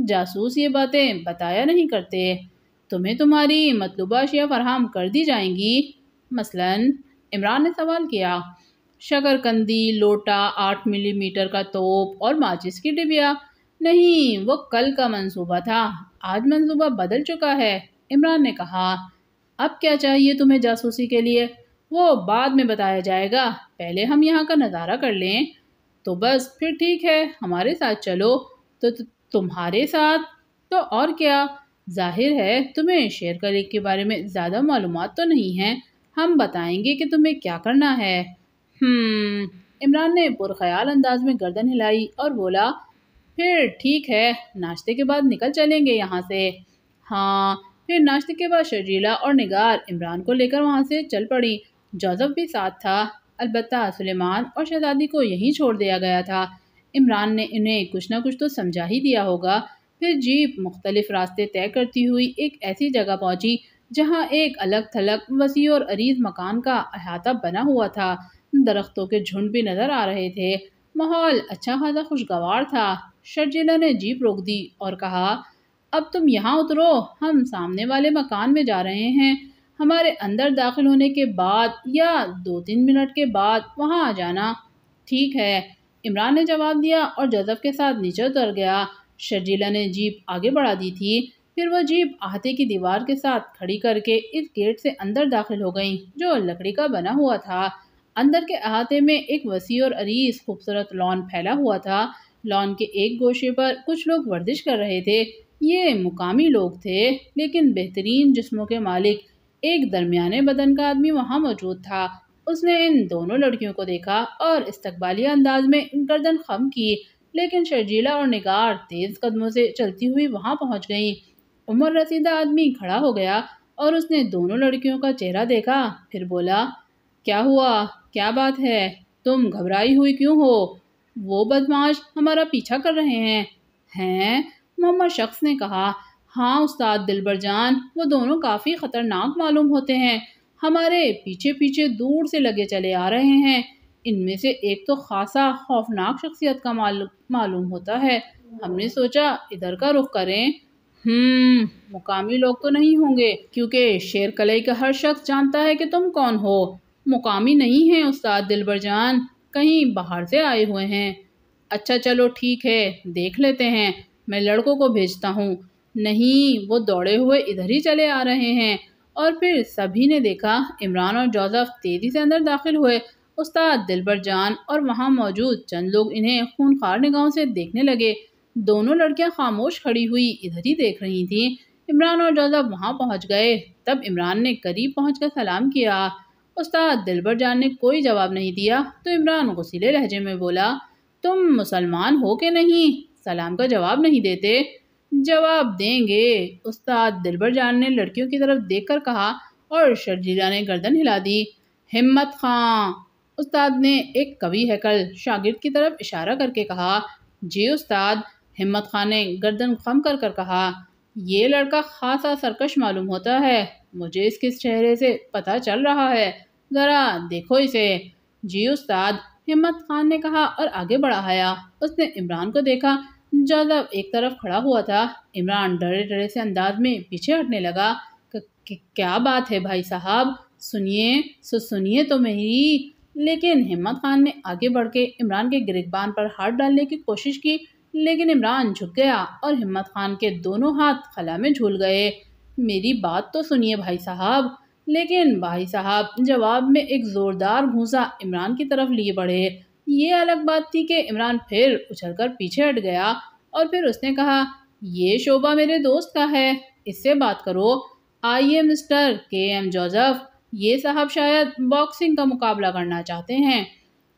جاسوس یہ باتیں بتایا نہیں کرتے۔ تمہیں تمہاری مطلوبہ اشیاء فراہم کر دی جائیں گی۔ مثلاً؟ عمران نے سوال کیا۔ شکرکندی، لوٹا، 8 ملی میٹر کا توپ اور ماچس کی ڈبیا۔ نہیں، وہ کل کا منصوبہ تھا، آج منصوبہ بدل چکا ہے، عمران نے کہا۔ اب کیا چاہیے تمہیں جاسوسی کے لیے؟ وہ بعد میں بتایا جائے گا، پہلے ہم یہاں کا نظارہ کر لیں۔ تو بس پھر ٹھیک ہے، ہمارے ساتھ چلو۔ تو تمہارے ساتھ؟ تو اور کیا، ظاہر ہے تمہیں شیر کا لیک کے بارے میں زیادہ معلومات تو نہیں ہیں، ہم بتائیں گے کہ تمہیں کیا کرنا ہے۔ عمران نے پرخیال انداز میں گردن ہلائی اور بولا، پھر ٹھیک ہے، ناشتے کے بعد نکل چلیں گے یہاں سے۔ ہاں۔ پھر ناشتے کے بعد شرجیلہ اور نگار عمران کو لے کر وہاں سے چل پڑی۔ جوزف بھی ساتھ تھا، البتہ سلیمان اور شہزادی کو یہیں چھوڑ دیا گیا تھا۔ عمران نے انہیں کچھ نہ کچھ تو سمجھا ہی دیا ہوگا۔ پھر جیپ مختلف راستے طے کرتی ہوئی ایک ایسی جگہ پہنچی جہاں ایک الگ تھلگ وسیع اور عریض مکان کا احاطہ بنا ہوا تھا۔ درختوں کے جھنڈ بھی نظر آ رہے تھے۔ ماحول اچھا خاصا خوشگوار تھا۔ شرجیلہ نے جیپ روک دی اور کہا، اب تم یہاں اترو، ہم سامنے والے مکان میں جا رہے ہیں، ہمارے اندر داخل ہونے کے بعد یا 2-3 منٹ کے بعد وہاں آ جانا۔ ٹھیک ہے، عمران نے جواب دیا اور جوزف کے ساتھ نیچے اتر گیا۔ شرجیلہ نے جیپ آگے بڑھا دی تھی۔ پھر وہ جیپ احاطے کی دیوار کے ساتھ کھڑی کر کے اس گیٹ سے اندر داخل ہو گئیں جو لکڑی کا بنا ہوا تھا۔ اندر کے احاطے میں ایک وسیع اور عریض خوبصورت لان پھیلا ہوا تھا۔ لان کے ایک گوشے پر کچھ لوگ ورزش کر رہے تھے۔ یہ مقامی لوگ تھے، لیکن بہترین جسموں کے مالک ایک درمیانے بدن کا آدمی وہاں موجود تھا۔ اس نے ان دونوں لڑکیوں کو دیکھا اور استقبالیہ انداز میں گردن خم کی، لیکن شرجیلہ اور نگار تیز قدموں سے چلتی ہوئی وہاں پہنچ گئیں۔ عمر رسیدہ آدمی کھڑا ہو گیا اور اس نے دونوں لڑکیوں کا چہرہ دیکھا، پھر بولا، کیا ہوا؟ کیا بات ہے؟ تم گھبرائی ہوئی کیوں ہو؟ وہ بدمعاش ہمارا پیچھا کر رہے ہیں؟ محمد شخص نے کہا، ہاں استاد دلبر جان، وہ دونوں کافی خطرناک معلوم ہوتے ہیں، ہمارے پیچھے پیچھے دور سے لگے چلے آ رہے ہیں۔ ان میں سے ایک تو خاصا خوفناک شخصیت کا معلوم ہوتا ہے، ہم نے سوچا ادھر کا رخ کریں۔ مقامی لوگ تو نہیں ہوں گے، کیونکہ شیر قلعے کا ہر شخص جانتا ہے کہ تم کون ہو۔ مقامی نہیں ہیں استاد دلبر جان، کہیں باہر سے آئے ہوئے ہیں۔ اچھا چلو ٹھیک ہے، دیکھ لیتے ہیں، میں لڑکوں کو بھیجتا ہوں۔ نہیں، وہ دوڑے ہوئے ادھر ہی چلے آ رہے ہیں۔ اور پھر سبھی نے دیکھا عمران اور جوزف تیزی سے اندر داخل ہوئے۔ استاد دلبر جان اور وہاں موجود چند لوگ انہیں خونخوار نگاہوں سے دیکھنے لگے۔ دونوں لڑکیاں خاموش کھڑی ہوئی ادھر ہی دیکھ رہی تھیں۔ عمران اور جوزف وہاں پہنچ گئے، تب عمران نے قریب پہنچ کر سلام کیا۔ استاد دلبر جان نے کوئی جواب نہیں دیا تو عمران غصیلے لہجے میں بولا، تم مسلمان ہو کہ نہیں؟ سلام کا جواب نہیں دیتے؟ جواب دیں گے، استاد دلبر جان نے لڑکیوں کی طرف دیکھ کر کہا اور شرجیلہ نے گردن ہلا دی۔ ہمت خان، استاد نے ایک قوی ہیکل شاگرد کی طرف اشارہ کر کے کہا۔ جی استاد، ہمت خان نے گردن خم کر کر کہا۔ یہ لڑکا خاصا سرکش معلوم ہوتا ہے، مجھے اس کے چہرے سے پتہ چل رہا ہے، ذرا دیکھو اسے۔ جی استاد، ہمت خان نے کہا اور آگے بڑھایا۔ اس نے عمران کو دیکھا، جوزف ایک طرف کھڑا ہوا تھا۔ عمران ڈرے ڈرے سے انداز میں پیچھے ہٹنے لگا۔ کیا بات ہے بھائی صاحب، سنیے تو میری۔ لیکن ہمت خان نے آگے بڑھ کے عمران کے گریبان پر ہاتھ ڈالنے کی کوشش کی، لیکن عمران جھک گیا اور ہمت خان کے دونوں ہاتھ خلا میں جھول گئے۔ میری بات تو سنیے بھائی صاحب۔ لیکن بھائی صاحب جواب میں ایک زوردار گھونسا عمران کی طرف لیے بڑھے۔ یہ الگ بات تھی کہ عمران پھر اچھل کر پیچھے ہٹ گیا اور پھر اس نے کہا، یہ شعبہ میرے دوست کا ہے، اس سے بات کرو۔ آئیے مسٹر کے ایم جوزف، یہ صاحب شاید باکسنگ کا مقابلہ کرنا چاہتے ہیں۔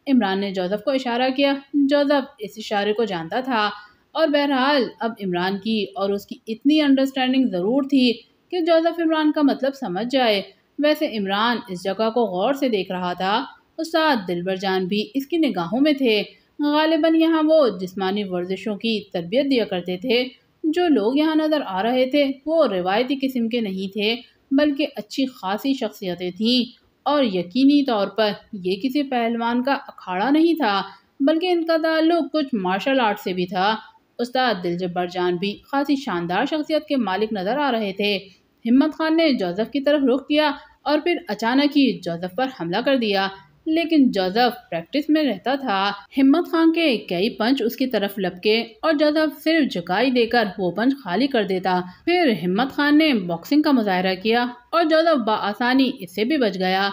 عمران نے جوزف کو اشارہ کیا۔ جوزف اس اشارے کو جانتا تھا اور بہرحال اب عمران کی اور اس کی اتنی انڈرسٹینڈنگ ضرور تھی کہ جوزف عمران کا مطلب سمجھ جائے۔ ویسے عمران اس جگہ کو غور سے دیکھ رہا تھا۔ استاد دلبر جان بھی اس کی نگاہوں میں تھے۔ غالباً یہاں وہ جسمانی ورزشوں کی تربیت دیا کرتے تھے۔ جو لوگ یہاں نظر آ رہے تھے وہ روایتی قسم کے نہیں تھے، بلکہ اچھی خاصی شخصیتیں تھیں، اور یقینی طور پر یہ کسی پہلوان کا اکھاڑا نہیں تھا، بلکہ ان کا تعلق کچھ مارشل آرٹ سے بھی تھا۔ استاد دلبر جان بھی خاصی شاندار شخصیت کے مالک نظر آ رہے تھے۔ ہمت خان نے جوزف کی طرف رخ کیا اور پھر اچانک ہی جوزف پر حملہ کر دیا، لیکن جوزف پریکٹس میں رہتا تھا۔ ہمت خان کے کئی پنچ اس کی طرف لپکے اور جوزف صرف جھکائی دے کر وہ پنچ خالی کر دیتا۔ پھر ہمت خان نے باکسنگ کا مظاہرہ کیا اور جوزف بآسانی اس سے بھی بچ گیا۔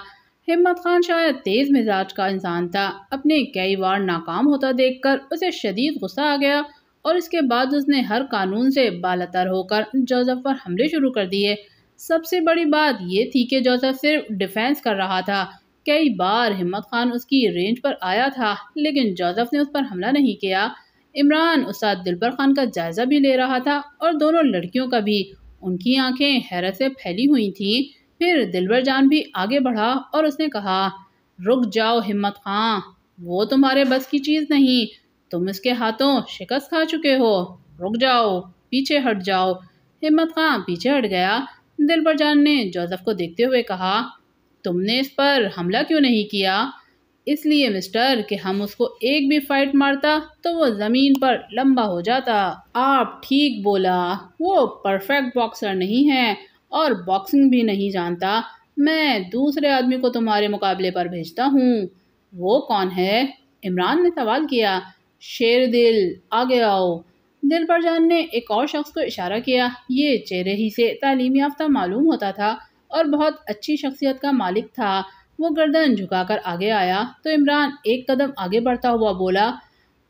ہمت خان شاید تیز مزاج کا انسان تھا۔ اپنے کئی بار ناکام ہوتا دیکھ کر اسے شدید غصہ آ گیا اور اس کے بعد اس نے ہر قانون سے بالاتر ہو کر جوزف پر حملے شروع کر دیے۔ سب سے بڑی بات یہ تھی کہ جوزف صرف ڈیفینس کر رہا تھا۔ کئی بار ہمت خان اس کی رینج پر آیا تھا، لیکن جوزف نے اس پر حملہ نہیں کیا۔ عمران استاد دلبر خان کا جائزہ بھی لے رہا تھا اور دونوں لڑکیوں کا بھی۔ ان کی آنکھیں حیرت سے پھیلی ہوئی تھیں۔ پھر دلبر جان بھی آگے بڑھا اور اس نے کہا، رک جاؤ ہمت خان، وہ تمہارے بس کی چیز نہیں، تم اس کے ہاتھوں شکست کھا چکے ہو، رک جاؤ، پیچھے ہٹ جاؤ۔ ہمت خان پیچھے ہٹ گیا۔ دلبر جان نے جوزف کو دیکھتے ہوئے کہا، تم نے اس پر حملہ کیوں نہیں کیا؟ اس لیے مسٹر کہ ہم اس کو ایک بھی فائٹ مارتا تو وہ زمین پر لمبا ہو جاتا۔ آپ ٹھیک بولا، وہ پرفیکٹ باکسر نہیں ہے اور باکسنگ بھی نہیں جانتا۔ میں دوسرے آدمی کو تمہارے مقابلے پر بھیجتا ہوں۔ وہ کون ہے؟ عمران نے سوال کیا۔ شیر دل، آگے آؤ۔ دلبر جان نے ایک اور شخص کو اشارہ کیا۔ یہ چہرے ہی سے تعلیم یافتہ معلوم ہوتا تھا اور بہت اچھی شخصیت کا مالک تھا۔ وہ گردن جھکا کر آگے آیا تو عمران ایک قدم آگے بڑھتا ہوا بولا،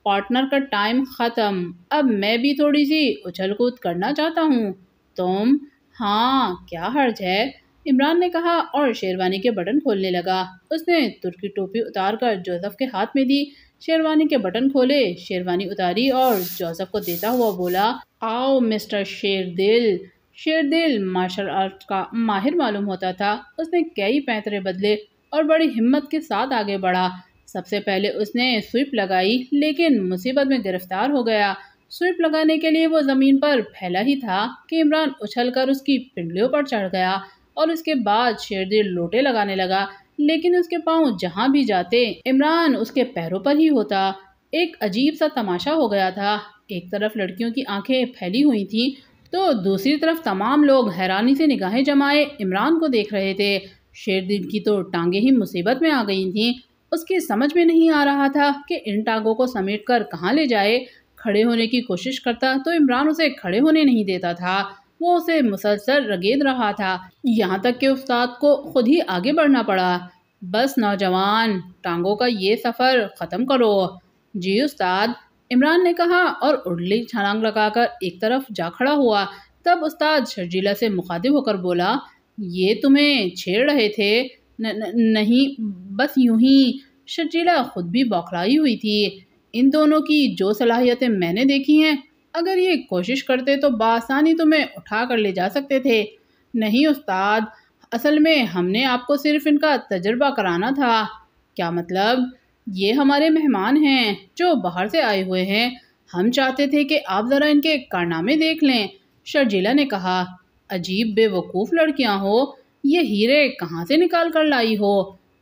پارٹنر کا ٹائم ختم، اب میں بھی تھوڑی سی اچھل کود کرنا چاہتا ہوں۔ تم؟ ہاں، کیا حرج ہے؟ عمران نے کہا اور شیروانی کے بٹن کھولنے لگا۔ اس نے ترکی ٹوپی اتار کر جوزف کے ہاتھ میں دی۔ شیروانی کے بٹن کھولے، شیروانی اتاری اور جوزف کو دیتا ہوا بولا، آؤ مسٹر شیر دل۔ شیر دل مارشل آرٹ کا ماہر معلوم ہوتا تھا۔ اس نے کئی پینترے بدلے اور بڑی ہمت کے ساتھ آگے بڑھا۔ سب سے پہلے اس نے سوئپ لگائی، لیکن مصیبت میں گرفتار ہو گیا۔ سوئپ لگانے کے لیے وہ زمین پر پھیلا ہی تھا کہ عمران اچھل کر اس کی پنڈلیوں پر چڑھ گیا اور اس کے بعد شیر دل لوٹے لگانے لگا، لیکن اس کے پاؤں جہاں بھی جاتے عمران اس کے پیروں پر ہی ہوتا۔ ایک عجیب سا تماشا ہو گیا تھا۔ ایک طرف لڑکیوں کی آنکھیں پھیلی ہوئی تھیں تو دوسری طرف تمام لوگ حیرانی سے نگاہیں جمائے عمران کو دیکھ رہے تھے۔ شیر دل کی تو ٹانگیں ہی مصیبت میں آ گئی تھیں۔ اس کی سمجھ میں نہیں آ رہا تھا کہ ان ٹانگوں کو سمیٹ کر کہاں لے جائے۔ کھڑے ہونے کی کوشش کرتا تو عمران اسے کھڑے ہونے نہیں دیتا تھا۔ وہ اسے مسلسل رگید رہا تھا، یہاں تک کہ استاد کو خود ہی آگے بڑھنا پڑا۔ بس نوجوان، ٹانگوں کا یہ سفر ختم کرو۔ جی استاد، عمران نے کہا اور اڑلی چھلانگ لگا کر ایک طرف جا کھڑا ہوا۔ تب استاد شرجیلا سے مخاطب ہو کر بولا، یہ تمہیں چھیڑ رہے تھے؟ نہیں، بس یوں ہی۔ شرجیلا خود بھی بوکھلائی ہوئی تھی۔ ان دونوں کی جو صلاحیتیں میں نے دیکھی ہیں، اگر یہ کوشش کرتے تو بآسانی تمہیں اٹھا کر لے جا سکتے تھے۔ نہیں استاد، اصل میں ہم نے آپ کو صرف ان کا تجربہ کرانا تھا۔ کیا مطلب؟ یہ ہمارے مہمان ہیں جو باہر سے آئے ہوئے ہیں، ہم چاہتے تھے کہ آپ ذرا ان کے کارنامے دیکھ لیں، شرجیلا نے کہا۔ عجیب بے وقوف لڑکیاں ہو، یہ ہیرے کہاں سے نکال کر لائی ہو؟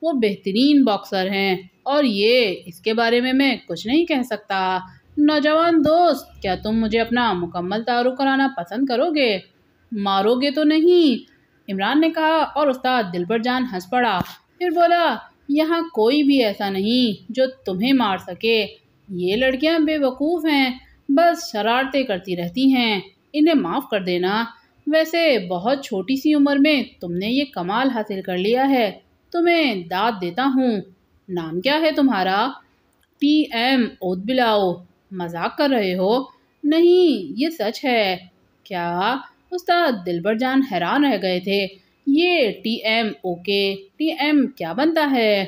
وہ بہترین باکسر ہیں، اور اس کے بارے میں کچھ نہیں کہہ سکتا۔ نوجوان دوست، کیا تم مجھے اپنا مکمل تعارف کرانا پسند کرو گے؟ مارو گے تو نہیں؟ عمران نے کہا، اور استاد دلبر جان ہنس پڑا۔ پھر بولا، یہاں کوئی بھی ایسا نہیں جو تمہیں مار سکے۔ یہ لڑکیاں بے وقوف ہیں، بس شرارتیں کرتی رہتی ہیں، انہیں معاف کر دینا۔ ویسے بہت چھوٹی سی عمر میں تم نے یہ کمال حاصل کر لیا ہے، تمہیں داد دیتا ہوں۔ نام کیا ہے تمہارا؟ ٹی ایم اوت بلاؤ۔ مذاق کر رہے ہو؟ نہیں، یہ سچ ہے۔ کیا؟ استاد دلبر جان حیران رہ گئے تھے۔ یہ T M okay, T M کیا بنتا ہے؟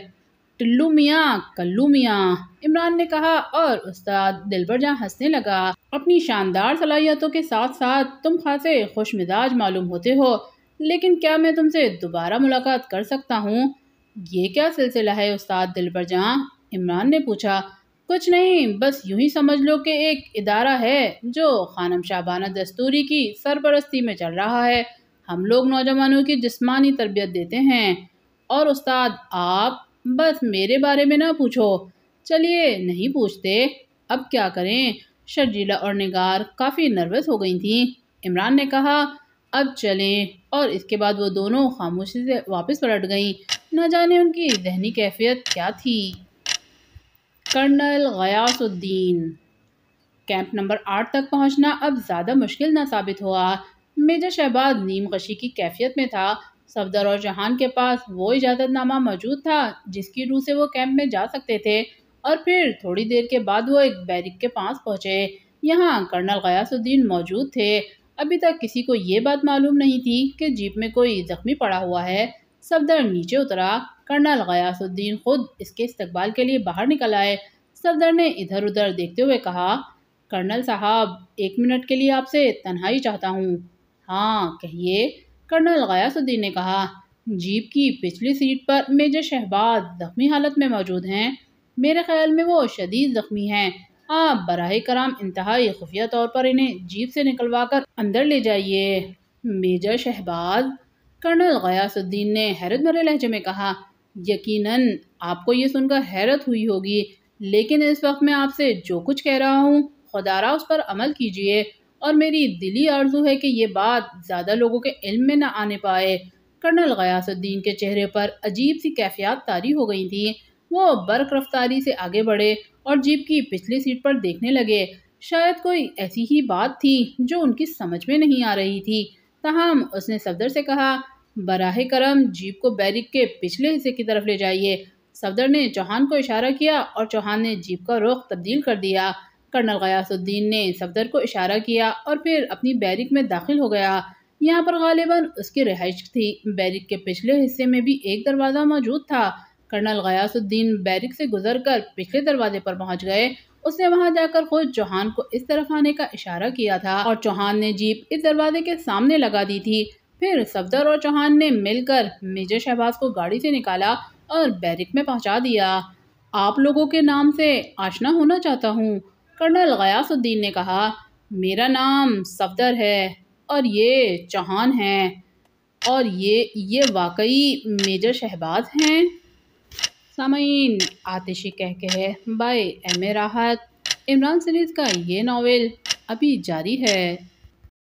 ٹلو میاں کلو میاں، عمران نے کہا، اور استاد دلبر جان ہنسنے لگا۔ اپنی شاندار صلاحیتوں کے ساتھ ساتھ تم خاصے خوش مزاج معلوم ہوتے ہو، لیکن کیا میں تم سے دوبارہ ملاقات کر سکتا ہوں؟ یہ کیا سلسلہ ہے استاد دلبر جان؟ عمران نے پوچھا۔ کچھ نہیں، بس یوں ہی سمجھ لو کہ ایک ادارہ ہے جو خانم شعبانہ دستوری کی سرپرستی میں چل رہا ہے۔ ہم لوگ نوجوانوں کی جسمانی تربیت دیتے ہیں۔ اور استاد آپ؟ بس میرے بارے میں نہ پوچھو۔ چلیے، نہیں پوچھتے، اب کیا کریں؟ شرجیلا اور نگار کافی نروس ہو گئی تھیں۔ عمران نے کہا، اب چلیں، اور اس کے بعد وہ دونوں خاموشی سے واپس پلٹ گئیں۔ نہ جانے ان کی ذہنی کیفیت کیا تھی۔ کرنل غیاث الدین۔ کیمپ نمبر 8 تک پہنچنا اب زیادہ مشکل نہ ثابت ہوا۔ میجر شہباز نیم غشی کی کیفیت میں تھا۔ صفدر اور جہان کے پاس وہ اجازت نامہ موجود تھا جس کی روح سے وہ کیمپ میں جا سکتے تھے، اور پھر تھوڑی دیر کے بعد وہ ایک بیرک کے پاس پہنچے۔ یہاں کرنل غیاث الدین موجود تھے۔ ابھی تک کسی کو یہ بات معلوم نہیں تھی کہ جیپ میں کوئی زخمی پڑا ہوا ہے۔ صفدر نیچے اترا۔ کرنل غیاث الدین خود اس کے استقبال کے لیے باہر نکل آئے۔ صفدر نے ادھر ادھر دیکھتے ہوئے کہا، کرنل صاحب، 1 منٹ کے لیے آپ سے تنہائی چاہتا ہوں۔ ہاں کہیے، کرنل غیاث الدین نے کہا۔ جیپ کی پچھلی سیٹ پر میجر شہباز زخمی حالت میں موجود ہیں۔ میرے خیال میں وہ شدید زخمی ہیں۔ آپ براہ کرم انتہائی خفیہ طور پر انہیں جیپ سے نکلوا کر اندر لے جائیے۔ میجر شہباز؟ کرنل غیاث الدین نے حیرت بھرے لہجے میں کہا۔ یقیناً آپ کو یہ سن کر حیرت ہوئی ہوگی، لیکن اس وقت میں آپ سے جو کچھ کہہ رہا ہوں، خدا را اس پر عمل کیجیے، اور میری دلی آرزو ہے کہ یہ بات زیادہ لوگوں کے علم میں نہ آنے پائے۔ کرنل غیاث الدین کے چہرے پر عجیب سی کیفیات طاری ہو گئی تھیں۔ وہ برق رفتاری سے آگے بڑھے اور جیپ کی پچھلی سیٹ پر دیکھنے لگے۔ شاید کوئی ایسی ہی بات تھی جو ان کی سمجھ میں نہیں آ رہی تھی، تاہم اس نے صفدر سے کہا، براہ کرم جیپ کو بیرک کے پچھلے حصے کی طرف لے جائیے۔ صفدر نے چوہان کو اشارہ کیا اور چوہان نے جیپ کا رخ تبدیل کر دیا۔ کرنل غیاث الدین نے صفدر کو اشارہ کیا اور پھر اپنی بیرک میں داخل ہو گیا۔ یہاں پر غالباً اس کی رہائش تھی۔ بیرک کے پچھلے حصے میں بھی ایک دروازہ موجود تھا۔ کرنل غیاث الدین بیرک سے گزر کر پچھلے دروازے پر پہنچ گئے۔ اس نے وہاں جا کر خود چوہان کو اس طرف آنے کا اشارہ کیا تھا، اور چوہان نے جیپ اس دروازے کے سامنے لگا دی تھی۔ پھر صفدر اور چوہان نے مل کر میجر شہباز کو گاڑی سے نکالا اور بیرک میں پہنچا دیا۔ آپ لوگوں کے نام سے آشنا ہونا چاہتا ہوں، کرنل غیاث الدین نے کہا۔ میرا نام صفدر ہے، اور یہ چوہان ہے، اور یہ واقعی میجر شہباز ہیں۔ سامعین، آتشی کہکہے by M Rahat, Imran series کا یہ ناول ابھی جاری ہے۔